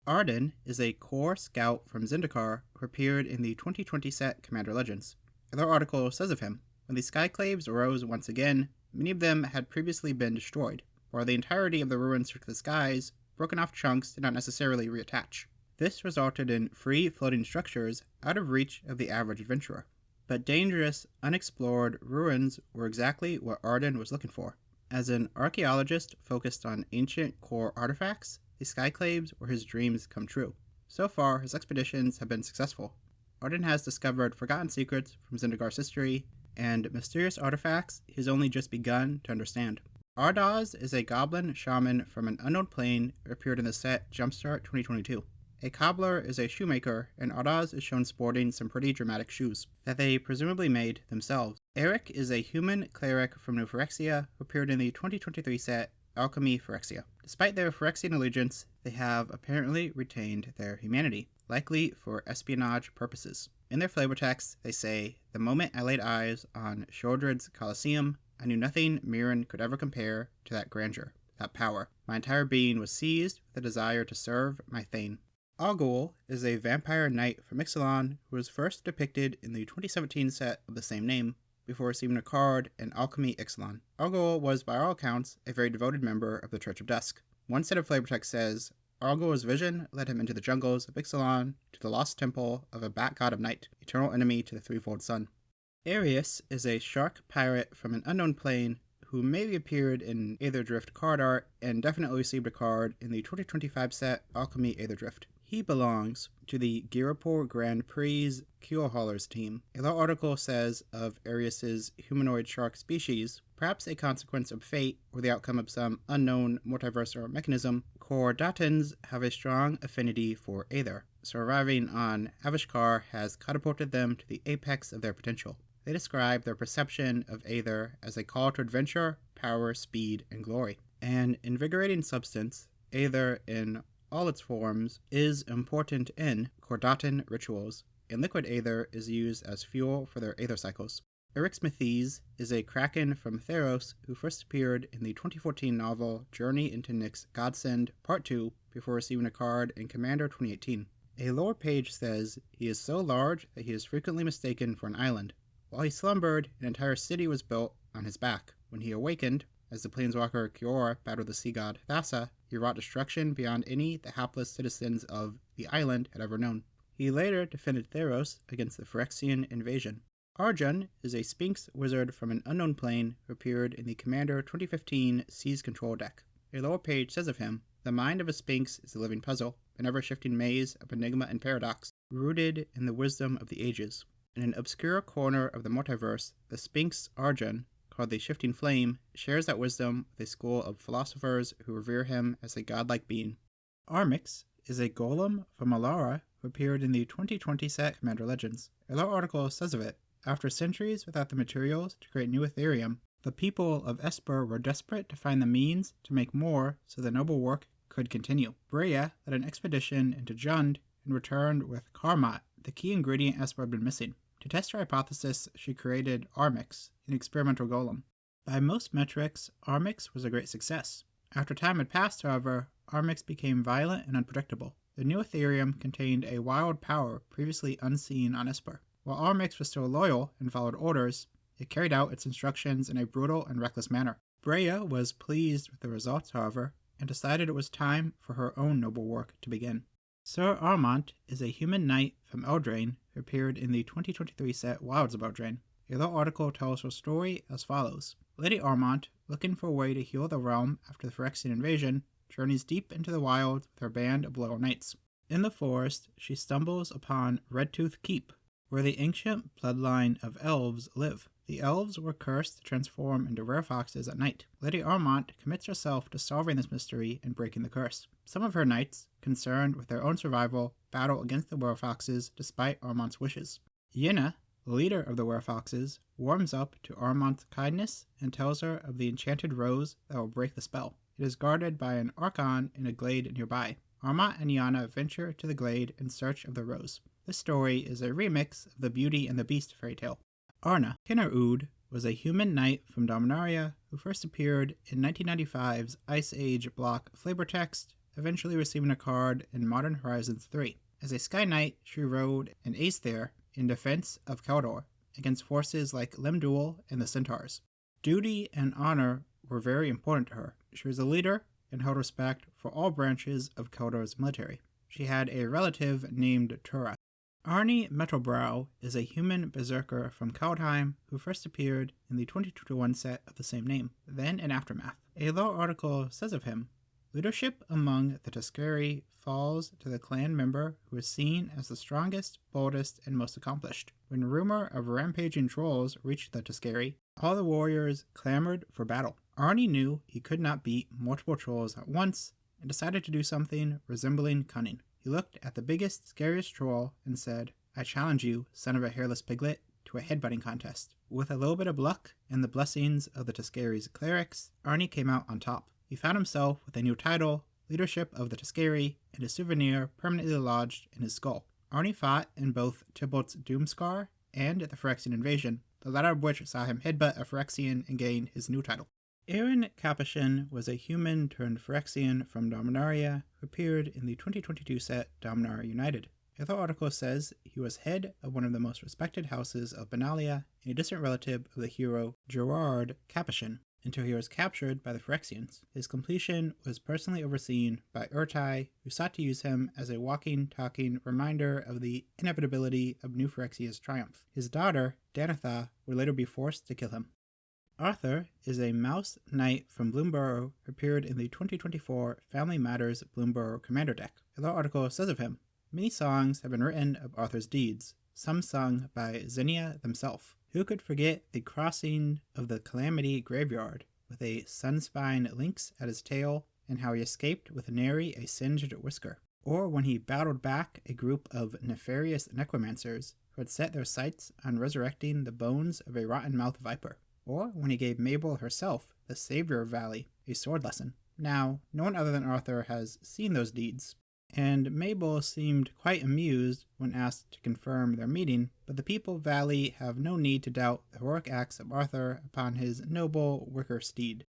Arden is a core scout from Zendikar who appeared in the 2020 set Commander Legends. Another article says of him, when the Skyclaves arose once again, many of them had previously been destroyed, while the entirety of the ruins took the skies, broken off chunks did not necessarily reattach. This resulted in free floating structures out of reach of the average adventurer. But dangerous, unexplored ruins were exactly what Arden was looking for. As an archaeologist focused on ancient core artifacts, the Skyclaves were his dreams come true. So far, his expeditions have been successful. Arden has discovered forgotten secrets from Zendikar's history, and mysterious artifacts he has only just begun to understand. Ardaz is a goblin shaman from an unknown plane who appeared in the set Jumpstart 2022. A cobbler is a shoemaker, and Ardaz is shown sporting some pretty dramatic shoes that they presumably made themselves. Eric is a human cleric from New Phyrexia who appeared in the 2023 set Alchemy Phyrexia. Despite their Phyrexian allegiance, they have apparently retained their humanity, likely for espionage purposes. In their flavor text, they say, "The moment I laid eyes on Shordred's Colosseum, I knew nothing Mirren could ever compare to that grandeur, that power. My entire being was seized with a desire to serve my Thane." Ogul is a vampire knight from Ixalan who was first depicted in the 2017 set of the same name, before receiving a card in Alchemy Ixalan. Ogul was, by all accounts, a very devoted member of the Church of Dusk. One set of flavor text says, Ogul's vision led him into the jungles of Ixalan to the lost temple of a bat god of night, eternal enemy to the threefold sun. Arius is a shark pirate from an unknown plane who maybe appeared in Aetherdrift card art and definitely received a card in the 2025 set Alchemy Aetherdrift. He belongs to the Girapur Grand Prix's Keel Haulers team. A law article says of Arius's humanoid shark species, perhaps a consequence of fate or the outcome of some unknown multiversal mechanism, Kordatans have a strong affinity for Aether. Surviving on Avishkar has catapulted them to the apex of their potential. They describe their perception of Aether as a call to adventure, power, speed, and glory. An invigorating substance, Aether in all its forms, is important in Kordatan rituals, and liquid Aether is used as fuel for their Aether cycles. Eryxmethes is a kraken from Theros who first appeared in the 2014 novel Journey into Nyx's Godsend Part 2 before receiving a card in Commander 2018. A lore page says he is so large that he is frequently mistaken for an island. While he slumbered, an entire city was built on his back. When he awakened, as the planeswalker Kiora battled the sea god Thassa, he wrought destruction beyond any the hapless citizens of the island had ever known. He later defended Theros against the Phyrexian invasion. Arjun is a Sphinx wizard from an unknown plane who appeared in the Commander 2015 Seas Control deck. A lower page says of him, "The mind of a Sphinx is a living puzzle, an ever-shifting maze of enigma and paradox, rooted in the wisdom of the ages. In an obscure corner of the multiverse, the Sphinx Arjun, called the Shifting Flame, shares that wisdom with a school of philosophers who revere him as a godlike being." Armix is a golem from Alara who appeared in the 2020 set Commander Legends. A law article says of it, "After centuries without the materials to create new Ethereum, the people of Esper were desperate to find the means to make more so the noble work could continue. Breya led an expedition into Jund and returned with Karmat, the key ingredient Esper had been missing. To test her hypothesis, she created Armix, an experimental golem. By most metrics, Armix was a great success. After time had passed, however, Armix became violent and unpredictable. The new Ethereum contained a wild power previously unseen on Esper. While Armix was still loyal and followed orders, it carried out its instructions in a brutal and reckless manner. Breya was pleased with the results, however, and decided it was time for her own noble work to begin. Sir Armont is a human knight from Eldraine who appeared in the 2023 set Wilds of Eldraine. A little article tells her story as follows. Lady Armont, looking for a way to heal the realm after the Phyrexian invasion, journeys deep into the wild with her band of loyal knights. In the forest, she stumbles upon Redtooth Keep, where the ancient bloodline of elves live. The elves were cursed to transform into werefoxes at night. Lady Armont commits herself to solving this mystery and breaking the curse. Some of her knights, concerned with their own survival, battle against the werefoxes despite Armont's wishes. Yenna, the leader of the werefoxes, warms up to Armont's kindness and tells her of the enchanted rose that will break the spell. It is guarded by an archon in a glade nearby. Armont and Yenna venture to the glade in search of the rose. This story is a remix of the Beauty and the Beast fairy tale. Arna Kinner-Ood was a human knight from Dominaria who first appeared in 1995's Ice Age block Flavor Text, eventually receiving a card in Modern Horizons 3. As a Sky Knight, she rode an Aether in defense of Keldor against forces like Limdul and the Centaurs. Duty and honor were very important to her. She was a leader and held respect for all branches of Keldor's military. She had a relative named Tura. Arnie Metalbrow is a human berserker from Kaldheim who first appeared in the 2021 set of the same name, then in Aftermath. A lore article says of him, leadership among the Tuskeri falls to the clan member who is seen as the strongest, boldest, and most accomplished. When rumor of rampaging trolls reached the Tuskeri, all the warriors clamored for battle. Arnie knew he could not beat multiple trolls at once and decided to do something resembling cunning. He looked at the biggest, scariest troll and said, "I challenge you, son of a hairless piglet, to a headbutting contest." With a little bit of luck and the blessings of the Tuskeri's clerics, Arnie came out on top. He found himself with a new title, Leadership of the Tuskeri, and a souvenir permanently lodged in his skull. Arnie fought in both Tybalt's Doomscar and the Phyrexian invasion, the latter of which saw him headbutt a Phyrexian and gain his new title. Aaron Capuchin was a human turned Phyrexian from Dominaria who appeared in the 2022 set Dominaria United. The article says he was head of one of the most respected houses of Benalia and a distant relative of the hero Gerard Capuchin, until he was captured by the Phyrexians. His completion was personally overseen by Urtai, who sought to use him as a walking, talking reminder of the inevitability of New Phyrexia's triumph. His daughter, Danitha, would later be forced to kill him. Arthur is a mouse knight from Bloomborough who appeared in the 2024 Family Matters Bloomborough Commander deck. The article says of him, many songs have been written of Arthur's deeds, some sung by Xenia themselves. Who could forget the crossing of the Calamity Graveyard with a sunspine lynx at his tail and how he escaped with nary a singed whisker? Or when he battled back a group of nefarious necromancers who had set their sights on resurrecting the bones of a rotten-mouthed viper? Or when he gave Mabel herself, the savior of Valley, a sword lesson. Now, no one other than Arthur has seen those deeds, and Mabel seemed quite amused when asked to confirm their meeting, but the people of Valley have no need to doubt the heroic acts of Arthur upon his noble wicker steed.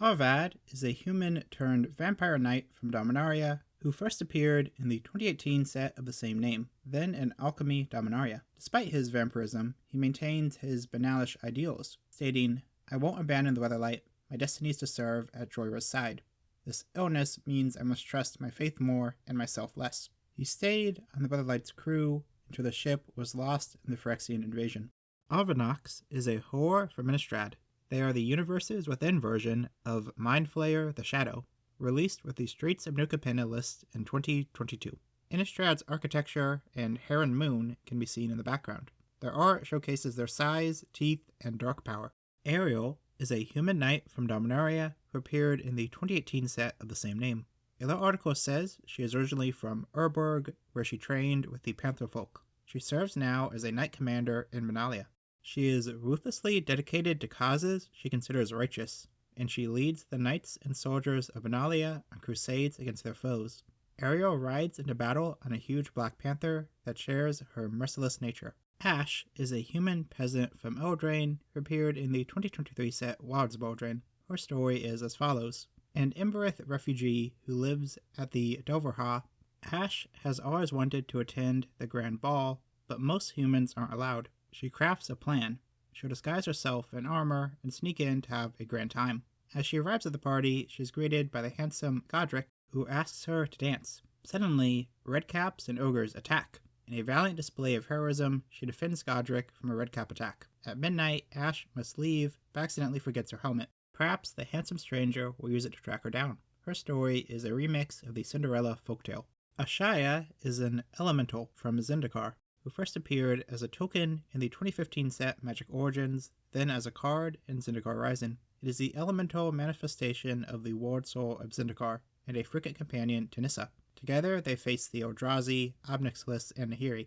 Arvad is a human-turned-vampire knight from Dominaria who first appeared in the 2018 set of the same name, then in Alchemy Dominaria. Despite his vampirism, he maintains his Banalish ideals, stating, "I won't abandon the Weatherlight. My destiny is to serve at Jorah's side. This illness means I must trust my faith more and myself less." He stayed on the Weatherlight's crew until the ship was lost in the Phyrexian invasion. Alvinox is a whore from Innistrad. They are the universes within version of Mindflayer the Shadow, released with the Streets of New Capenna list in 2022. Innistrad's architecture and Heron Moon can be seen in the background. Their art showcases their size, teeth, and dark power. Ariel is a human knight from Dominaria who appeared in the 2018 set of the same name. The article says she is originally from Urborg, where she trained with the Panther folk. She serves now as a knight commander in Benalia. She is ruthlessly dedicated to causes she considers righteous, and she leads the knights and soldiers of Benalia on crusades against their foes. Ariel rides into battle on a huge black panther that shares her merciless nature. Ash is a human peasant from Eldraine who appeared in the 2023 set Wilds of Eldraine. Her story is as follows. An Embereth refugee who lives at the Delverha, Ash has always wanted to attend the Grand Ball, but most humans aren't allowed. She crafts a plan. She'll disguise herself in armor and sneak in to have a grand time. As she arrives at the party, she is greeted by the handsome Godric, who asks her to dance. Suddenly, redcaps and ogres attack. In a valiant display of heroism, she defends Godric from a redcap attack. At midnight, Ash must leave, but accidentally forgets her helmet. Perhaps the handsome stranger will use it to track her down. Her story is a remix of the Cinderella folktale. Ashaya is an elemental from Zendikar, who first appeared as a token in the 2015 set Magic Origins, then as a card in Zendikar Rising. It is the elemental manifestation of the ward soul of Zendikar and a frequent companion to Nissa. Together they face the Eldrazi, Obnixilis, and Nahiri.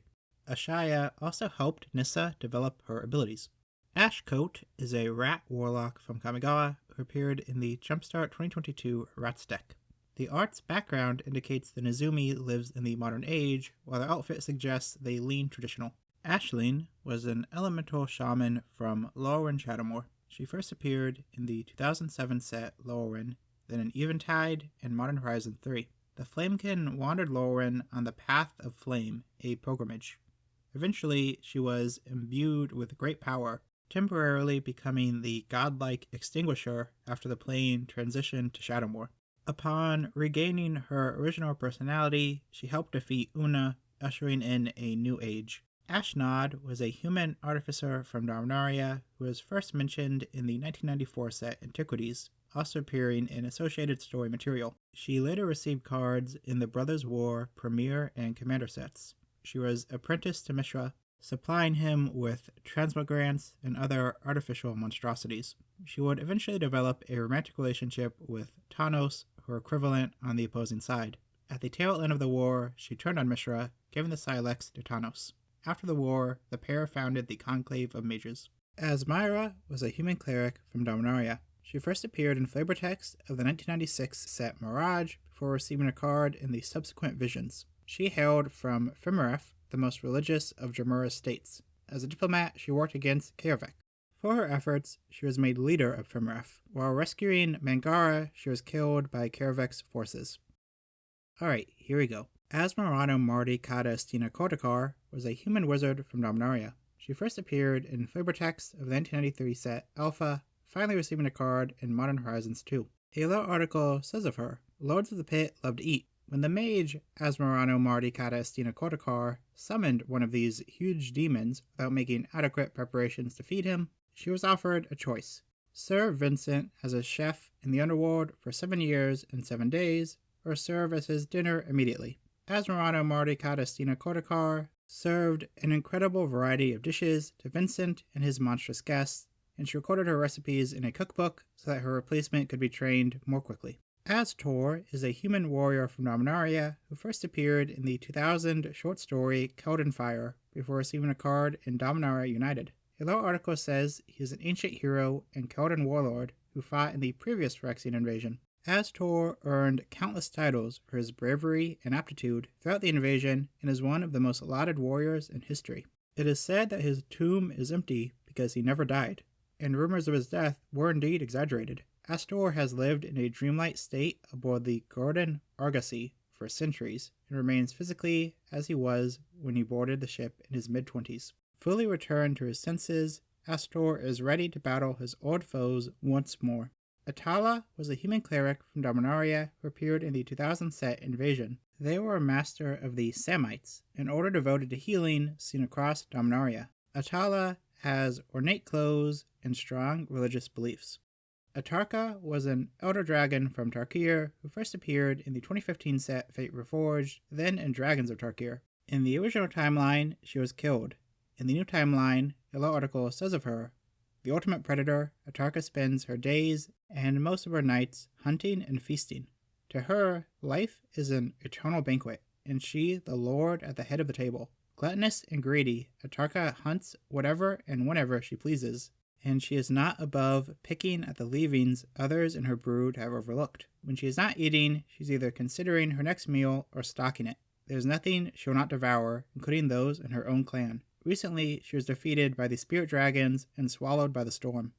Ashaya also helped Nissa develop her abilities. Ashcoat is a rat warlock from Kamigawa who appeared in the Jumpstart 2022 Rats deck. The art's background indicates the Nezumi lives in the modern age, while their outfit suggests they lean traditional. Aisling was an elemental shaman from Lorwyn Shadowmoor. She first appeared in the 2007 set Lorwyn, then in Eventide and Modern Horizon 3. The Flamekin wandered Lorwyn on the Path of Flame, a pilgrimage. Eventually, she was imbued with great power, temporarily becoming the godlike Extinguisher after the plane transitioned to Shadowmoor. Upon regaining her original personality, she helped defeat Una, ushering in a new age. Ashnod was a human artificer from Dominaria who was first mentioned in the 1994 set Antiquities, also appearing in associated story material. She later received cards in the Brothers' War, Premier, and Commander sets. She was apprenticed to Mishra, supplying him with transmogrants and other artificial monstrosities. She would eventually develop a romantic relationship with Tanos, her equivalent on the opposing side. At the tail end of the war, she turned on Mishra, giving the Silex to Tanos. After the war, the pair founded the Conclave of Mages. Asmyra was a human cleric from Dominaria. She first appeared in flavortext of the 1996 set Mirage before receiving a card in the subsequent Visions. She hailed from Fimeref, the most religious of Jamura's states. As a diplomat, she worked against Kaervek. For her efforts, she was made leader of Fimeref. While rescuing Mangara, she was killed by Kaervek's forces. Alright, here we go. Asmarano Mardi Kata Stina Kotakar was a human wizard from Dominaria. She first appeared in flavortext of the 1993 set Alpha, finally receiving a card in Modern Horizons 2. A lore article says of her, Lords of the Pit love to eat. When the mage Asmarano Mardi Kata Stina Kotakar summoned one of these huge demons without making adequate preparations to feed him, she was offered a choice. Serve Vincent as a chef in the underworld for 7 years and 7 days, or serve as his dinner immediately. Asmarano Mardi Kata Stina Kotakar served an incredible variety of dishes to Vincent and his monstrous guests, and she recorded her recipes in a cookbook so that her replacement could be trained more quickly. Astor is a human warrior from Dominaria who first appeared in the 2000 short story Keldon Fire before receiving a card in Dominaria United. A lore article says he is an ancient hero and Keldon warlord who fought in the previous Phyrexian invasion. Astor earned countless titles for his bravery and aptitude throughout the invasion and is one of the most lauded warriors in history. It is said that his tomb is empty because he never died, and rumors of his death were indeed exaggerated. Astor has lived in a dreamlike state aboard the Gordon Argosy for centuries and remains physically as he was when he boarded the ship in his mid-20s. Fully returned to his senses, Astor is ready to battle his old foes once more. Atala was a human cleric from Dominaria who appeared in the 2000 set Invasion. They were a master of the Samites, an order devoted to healing seen across Dominaria. Atala has ornate clothes and strong religious beliefs. Atarka was an elder dragon from Tarkir who first appeared in the 2015 set Fate Reforged, then in Dragons of Tarkir. In the original timeline, she was killed. In the new timeline, a law article says of her, the ultimate predator, Atarka spends her days and most of her nights hunting and feasting. To her, life is an eternal banquet, and she, the lord at the head of the table. Gluttonous and greedy, Atarka hunts whatever and whenever she pleases, and she is not above picking at the leavings others in her brood have overlooked. When she is not eating, she's either considering her next meal or stalking it. There's nothing she will not devour, including those in her own clan. Recently, she was defeated by the spirit dragons and swallowed by the storm.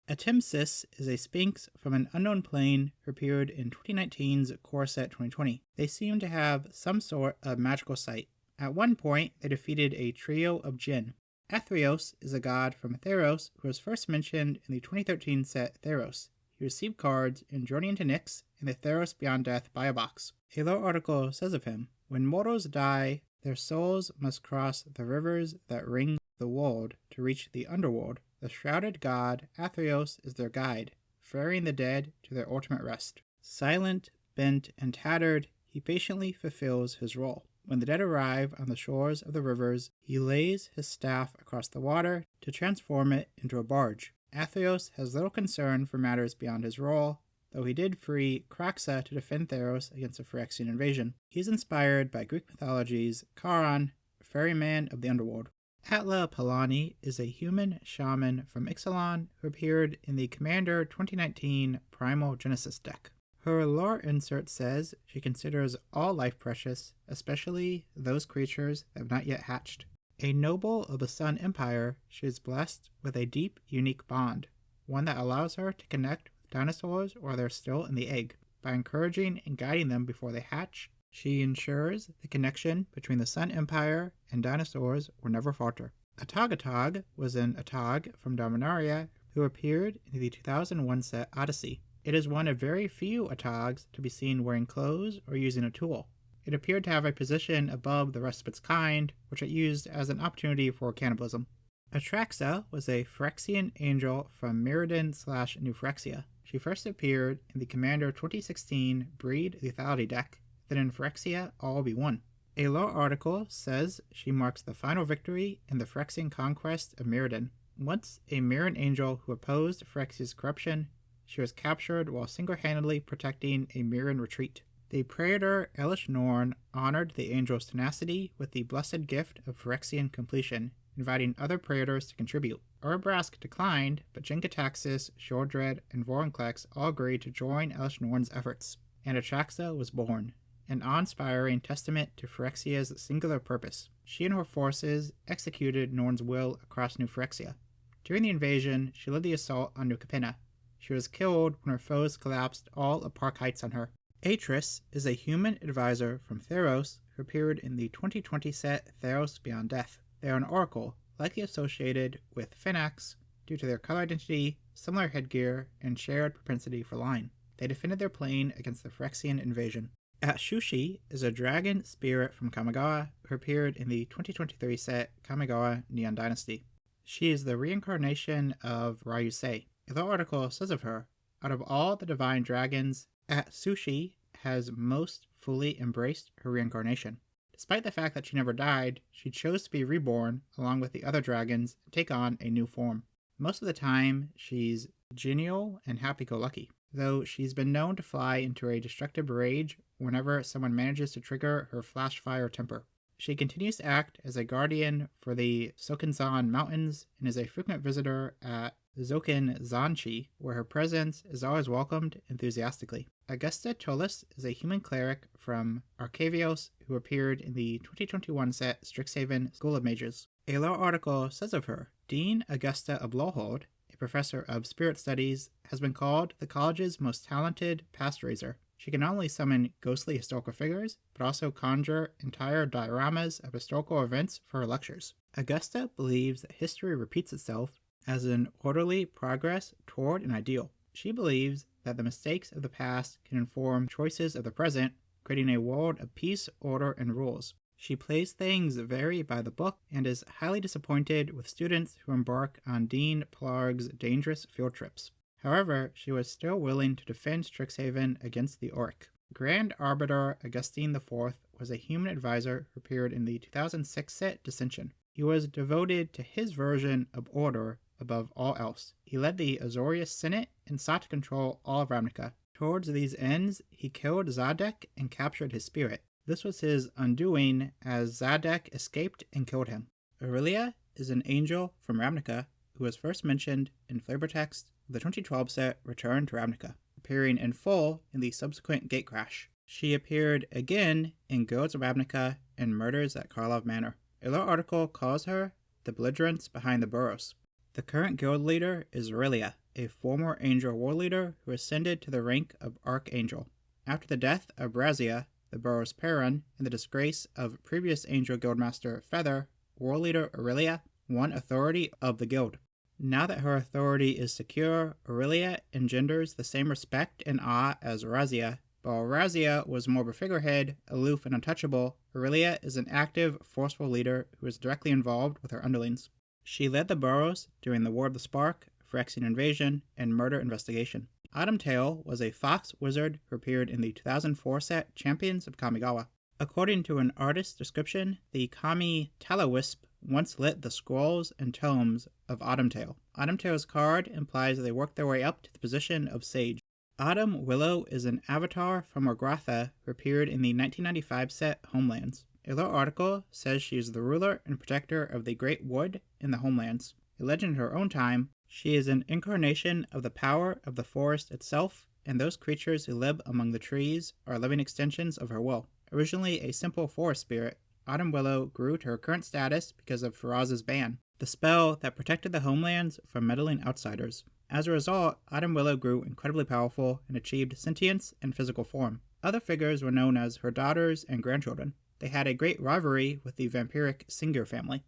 Atimsis is a Sphinx from an unknown plane who appeared in 2019's Core Set 2020. They seem to have some sort of magical sight. At one point, they defeated a trio of Jinn. Athreos is a god from Theros who was first mentioned in the 2013 set Theros. He received cards in Journey into Nyx and the Theros Beyond Death buy a box. A lore article says of him, when mortals die, their souls must cross the rivers that ring the world to reach the underworld. The shrouded god Athreos is their guide, ferrying the dead to their ultimate rest. Silent bent, and tattered, he patiently fulfills his role. When the dead arrive on the shores of the rivers, he lays his staff across the water to transform it into a barge. Athreos has little concern for matters beyond his role, though he did free Kraxa to defend Theros against a Phyrexian invasion. He is inspired by Greek mythology's Charon, ferryman of the underworld. Atla Palani is a human shaman from Ixalan who appeared in the Commander 2019 Primal Genesis deck. Her lore insert says she considers all life precious, especially those creatures that have not yet hatched. A noble of the Sun Empire, she is blessed with a deep, unique bond, one that allows her to connect with dinosaurs while they're still in the egg. By encouraging and guiding them before they hatch, she ensures the connection between the Sun Empire and dinosaurs will never falter. Atagatog was an Atog from Dominaria who appeared in the 2001 set Odyssey. It is one of very few Atogs to be seen wearing clothes or using a tool. It appeared to have a position above the rest of its kind, which it used as an opportunity for cannibalism. Atraxa was a Phyrexian angel from Mirrodin/New Phyrexia. She first appeared in the Commander 2016 Breed Lethality deck, then in Phyrexia All Be One. A lore article says she marks the final victory in the Phyrexian conquest of Mirrodin. Once a Mirran angel who opposed Phyrexia's corruption, she was captured while single-handedly protecting a Mirran retreat. The praetor Elish Norn honored the angel's tenacity with the blessed gift of Phyrexian completion, inviting other praetors to contribute. Urbrask declined, but Jin-Gitaxias, Sheoldred, and Vorinclex all agreed to join Elish Norn's efforts, and Atraxa was born, an awe-inspiring testament to Phyrexia's singular purpose. She and her forces executed Norn's will across New Phyrexia. During the invasion, she led the assault on New Capenna. She was killed when her foes collapsed all of Park Heights on her. Atris is a human advisor from Theros who appeared in the 2020 set Theros Beyond Death. They are an oracle, likely associated with Phoenix due to their color identity, similar headgear, and shared propensity for lying. They defended their plane against the Phyrexian invasion. Atshushi is a dragon spirit from Kamigawa who appeared in the 2023 set Kamigawa Neon Dynasty. She is the reincarnation of Ryusei. The article says of her, out of all the divine dragons, Atsushi has most fully embraced her reincarnation. Despite the fact that she never died, she chose to be reborn along with the other dragons and take on a new form. Most of the time, she's genial and happy-go-lucky, though she's been known to fly into a destructive rage whenever someone manages to trigger her flash-fire temper. She continues to act as a guardian for the Sokenzan Mountains and is a frequent visitor at Zoken Zanchi, where her presence is always welcomed enthusiastically. Augusta Tolis is a human cleric from Arcavios who appeared in the 2021 set Strixhaven School of Mages. A lore article says of her, Dean Augusta of Lohold, a professor of spirit studies, has been called the college's most talented past raiser. She can not only summon ghostly historical figures, but also conjure entire dioramas of historical events for her lectures. Augusta believes that history repeats itself as an orderly progress toward an ideal. She believes that the mistakes of the past can inform choices of the present, creating a world of peace, order, and rules. She plays things very by the book and is highly disappointed with students who embark on Dean Plarg's dangerous field trips. However, she was still willing to defend Strixhaven against the Orc. Grand Arbiter Augustine IV was a human advisor who appeared in the 2006 set Dissension. He was devoted to his version of order above all else. He led the Azorius Senate and sought to control all of Ravnica. Towards these ends, he killed Zadek and captured his spirit. This was his undoing, as Zadek escaped and killed him. Aurelia is an angel from Ravnica who was first mentioned in flavor text of the 2012 set Return to Ravnica, appearing in full in the subsequent Gatecrash. She appeared again in Guilds of Ravnica and Murders at Karlov Manor. A lore article calls her the belligerents behind the Boros. The current guild leader is Aurelia, a former angel war leader who ascended to the rank of Archangel. After the death of Brazia, the Boros Perun, and the disgrace of previous angel guildmaster Feather, war leader Aurelia won authority of the guild. Now that her authority is secure, Aurelia engenders the same respect and awe as Razia. But while Razia was more of a figurehead, aloof and untouchable, Aurelia is an active, forceful leader who is directly involved with her underlings. She led the Boros during the War of the Spark, Phyrexian invasion, and murder investigation. Autumn Tail was a fox wizard who appeared in the 2004 set Champions of Kamigawa. According to an artist's description, the Kami Talawisp once lit the scrolls and tomes of Autumn Tail. Autumn Tail's card implies that they work their way up to the position of Sage. Autumn Willow is an avatar from Orgratha who appeared in the 1995 set Homelands. A lore article says she is the ruler and protector of the Great Wood in the Homelands. A legend in her own time, she is an incarnation of the power of the forest itself, and those creatures who live among the trees are living extensions of her will. Originally a simple forest spirit, Autumn Willow grew to her current status because of Faraz's ban, the spell that protected the Homelands from meddling outsiders. As a result, Autumn Willow grew incredibly powerful and achieved sentience and physical form. Other figures were known as her daughters and grandchildren. They had a great rivalry with the vampiric Singer family.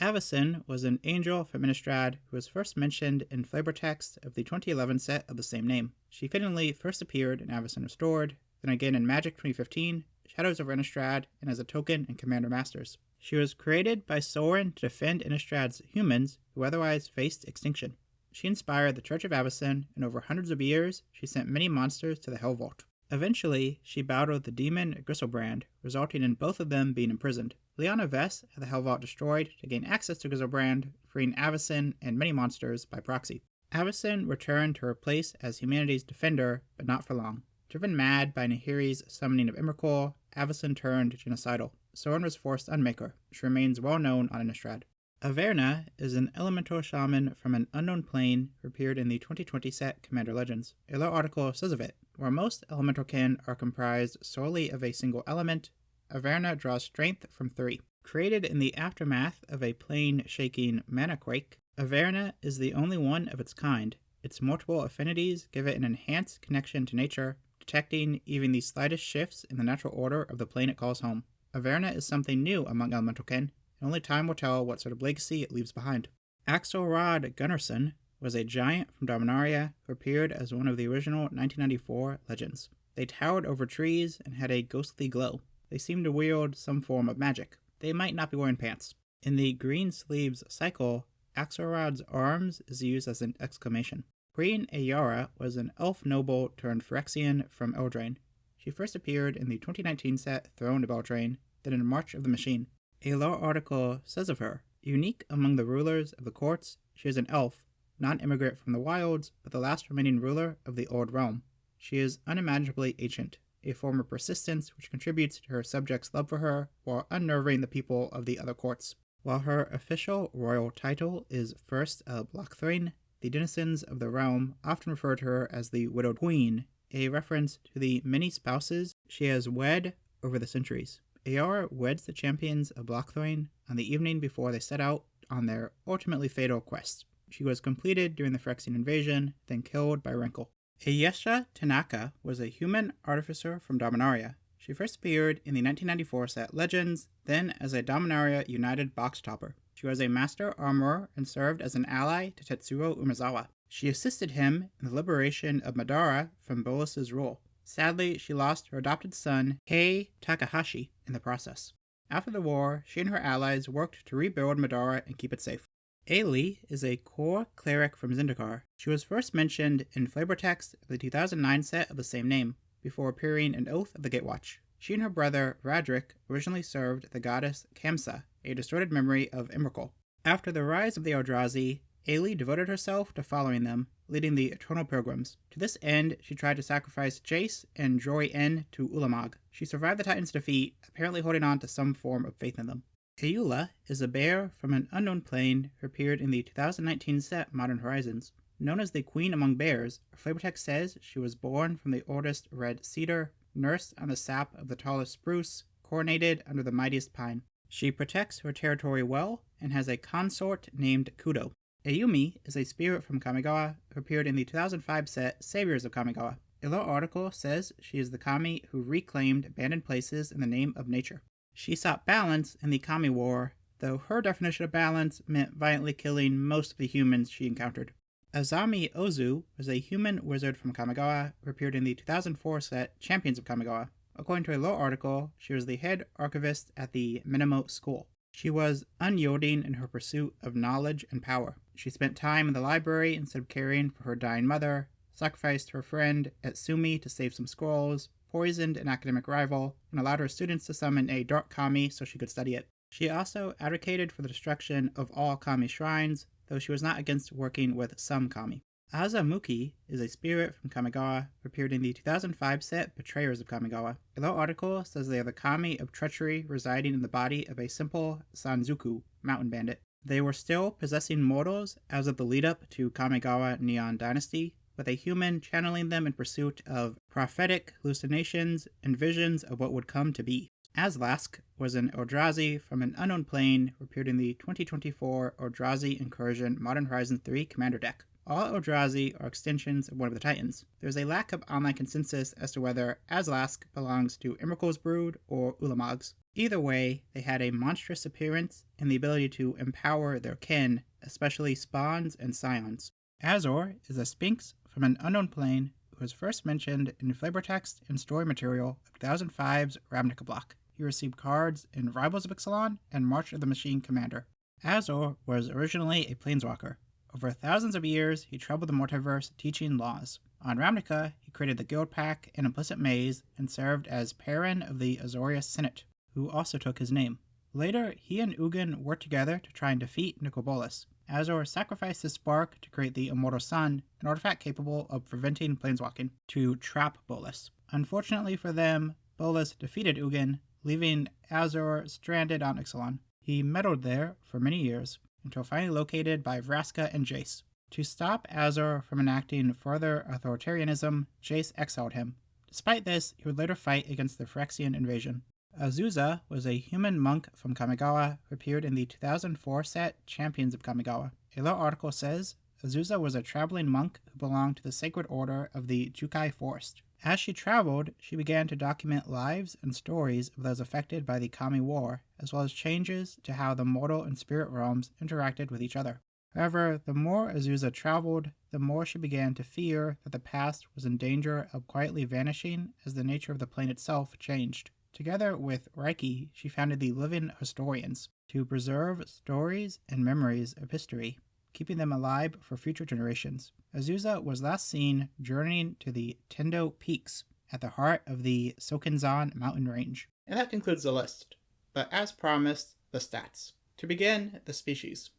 Avacyn was an angel from Innistrad who was first mentioned in flavor text of the 2011 set of the same name. She fittingly first appeared in Avacyn Restored, then again in Magic 2015, Shadows of Innistrad, and as a token in Commander Masters. She was created by Sorin to defend Innistrad's humans who otherwise faced extinction. She inspired the Church of Avacyn, and over hundreds of years, she sent many monsters to the Hell Vault. Eventually, she battled the demon Griselbrand, resulting in both of them being imprisoned. Liana Vess had the Hell Vault destroyed to gain access to Griselbrand, freeing Avacyn and many monsters by proxy. Avacyn returned to her place as humanity's defender, but not for long. Driven mad by Nahiri's summoning of Emrakul, Avacyn turned genocidal. Sorin was forced to unmake her. She remains well known on Innistrad. Averna is an elemental shaman from an unknown plane who appeared in the 2020 set Commander Legends. A lore article says of it, where most elemental kin are comprised solely of a single element, Averna draws strength from 3. Created in the aftermath of a plane-shaking mana quake, Averna is the only one of its kind. Its multiple affinities give it an enhanced connection to nature, detecting even the slightest shifts in the natural order of the plane it calls home. Averna is something new among elemental kin, and only time will tell what sort of legacy it leaves behind. Axelrod Gunnarsson was a giant from Dominaria who appeared as one of the original 1994 legends. They towered over trees and had a ghostly glow. They seemed to wield some form of magic. They might not be wearing pants. In the Green Sleeves cycle, Axelrod's arms is used as an exclamation. Queen Ayara was an elf noble turned Phyrexian from Eldraine. She first appeared in the 2019 set Throne of Eldraine, then in March of the Machine. A lore article says of her, unique among the rulers of the courts, she is an elf, non-immigrant from the wilds, but the last remaining ruler of the Old Realm. She is unimaginably ancient, a form of persistence which contributes to her subjects' love for her while unnerving the people of the other courts. While her official royal title is First of Lochthrain, the denizens of the realm often refer to her as the Widowed Queen, a reference to the many spouses she has wed over the centuries. Ayara weds the champions of Lochthrain on the evening before they set out on their ultimately fatal quest. She was completed during the Phyrexian invasion, then killed by Rankle. Ayesha Tanaka was a human artificer from Dominaria. She first appeared in the 1994 set Legends, then as a Dominaria United box topper. She was a master armorer and served as an ally to Tetsuo Umezawa. She assisted him in the liberation of Madara from Bolas's rule. Sadly, she lost her adopted son, Kei Takahashi, in the process. After the war, she and her allies worked to rebuild Madara and keep it safe. Ailey is a core cleric from Zendikar. She was first mentioned in flavor text of the 2009 set of the same name, before appearing in Oath of the Gatewatch. She and her brother, Radric, originally served the goddess Kamsa, a distorted memory of Emrakul. After the rise of the Eldrazi, Ailey devoted herself to following them, leading the Eternal Pilgrims. To this end, she tried to sacrifice Jace and Jori-En to Ulamog. She survived the Titans' defeat, apparently holding on to some form of faith in them. Ayula is a bear from an unknown plane who appeared in the 2019 set Modern Horizons. Known as the Queen Among Bears, her flavor text says she was born from the oldest red cedar, nursed on the sap of the tallest spruce, coronated under the mightiest pine. She protects her territory well and has a consort named Kudo. Ayumi is a spirit from Kamigawa who appeared in the 2005 set Saviors of Kamigawa. A lore article says she is the kami who reclaimed abandoned places in the name of nature. She sought balance in the Kami War, though her definition of balance meant violently killing most of the humans she encountered. Azami Ozu was a human wizard from Kamigawa who appeared in the 2004 set Champions of Kamigawa. According to a lore article, she was the head archivist at the Minamo School. She was unyielding in her pursuit of knowledge and power. She spent time in the library instead of caring for her dying mother, sacrificed her friend Etsumi to save some scrolls, poisoned an academic rival, and allowed her students to summon a dark kami so she could study it. She also advocated for the destruction of all kami shrines, though she was not against working with some kami. Azamuki is a spirit from Kamigawa, appeared in the 2005 set Betrayers of Kamigawa. A little article says they are the kami of treachery residing in the body of a simple Sanzuku, mountain bandit. They were still possessing mortals as of the lead-up to Kamigawa Neon Dynasty, with a human channeling them in pursuit of prophetic hallucinations and visions of what would come to be. Azlask was an Eldrazi from an unknown plane, appeared in the 2024 Eldrazi Incursion Modern Horizons 3 Commander deck. All Eldrazi are extensions of one of the Titans. There is a lack of online consensus as to whether Azlask belongs to Emrakul's brood or Ulamog's. Either way, they had a monstrous appearance and the ability to empower their kin, especially spawns and scions. Azor is a Sphinx from an unknown plane who was first mentioned in flavor text and story material of 2005's Ravnica block. He received cards in Rivals of Ixalan and March of the Machine Commander. Azor was originally a planeswalker. Over thousands of years, he traveled the multiverse teaching laws. On Ravnica, he created the Guild Pack and Implicit Maze and served as Perrin of the Azoria Senate, who also took his name. Later, he and Ugin worked together to try and defeat Nicol Bolas. Azor sacrificed his spark to create the Immortal Sun, an artifact capable of preventing planeswalking, to trap Bolas. Unfortunately for them, Bolas defeated Ugin, leaving Azor stranded on Ixalan. He meddled there for many years, until finally located by Vraska and Jace. To stop Azor from enacting further authoritarianism, Jace exiled him. Despite this, he would later fight against the Phyrexian invasion. Azusa was a human monk from Kamigawa who appeared in the 2004 set Champions of Kamigawa. A little article says, Azusa was a traveling monk who belonged to the sacred order of the Jukai Forest. As she traveled, she began to document lives and stories of those affected by the Kami War, as well as changes to how the mortal and spirit realms interacted with each other. However, the more Azusa traveled, the more she began to fear that the past was in danger of quietly vanishing as the nature of the plane itself changed. Together with Reiki, she founded the Living Historians to preserve stories and memories of history, keeping them alive for future generations. Azusa was last seen journeying to the Tendo Peaks at the heart of the Sokenzan mountain range. And that concludes the list. But as promised, the stats. To begin, the species.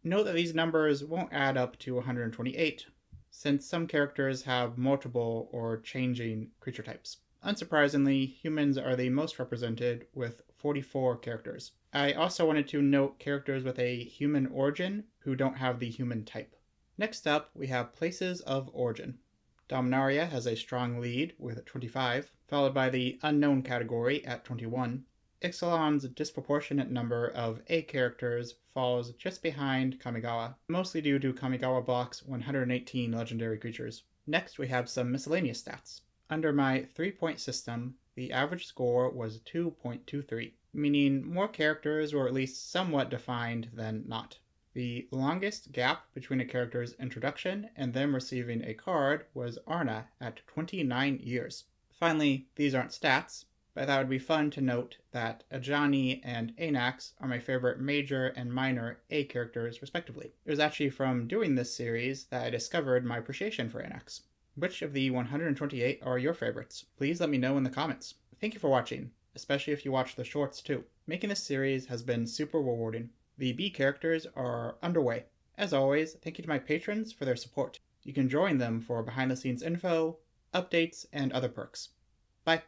Note that these numbers won't add up to 128, since some characters have multiple or changing creature types. Unsurprisingly, humans are the most represented with 44 characters. I also wanted to note characters with a human origin who don't have the human type. Next up, we have places of origin. Dominaria has a strong lead with 25, followed by the unknown category at 21. Ixalan's disproportionate number of A characters falls just behind Kamigawa, mostly due to Kamigawa block's 118 legendary creatures. Next, we have some miscellaneous stats. Under my 3-point system, the average score was 2.23, meaning more characters were at least somewhat defined than not. The longest gap between a character's introduction and them receiving a card was Arna at 29 years. Finally, these aren't stats, but I thought it would be fun to note that Ajani and Anax are my favorite major and minor A characters respectively. It was actually from doing this series that I discovered my appreciation for Anax. Which of the 128 are your favorites? Please let me know in the comments. Thank you for watching, especially if you watch the shorts too. Making this series has been super rewarding. The B characters are underway. As always, thank you to my patrons for their support. You can join them for behind the scenes info, updates, and other perks. Bye.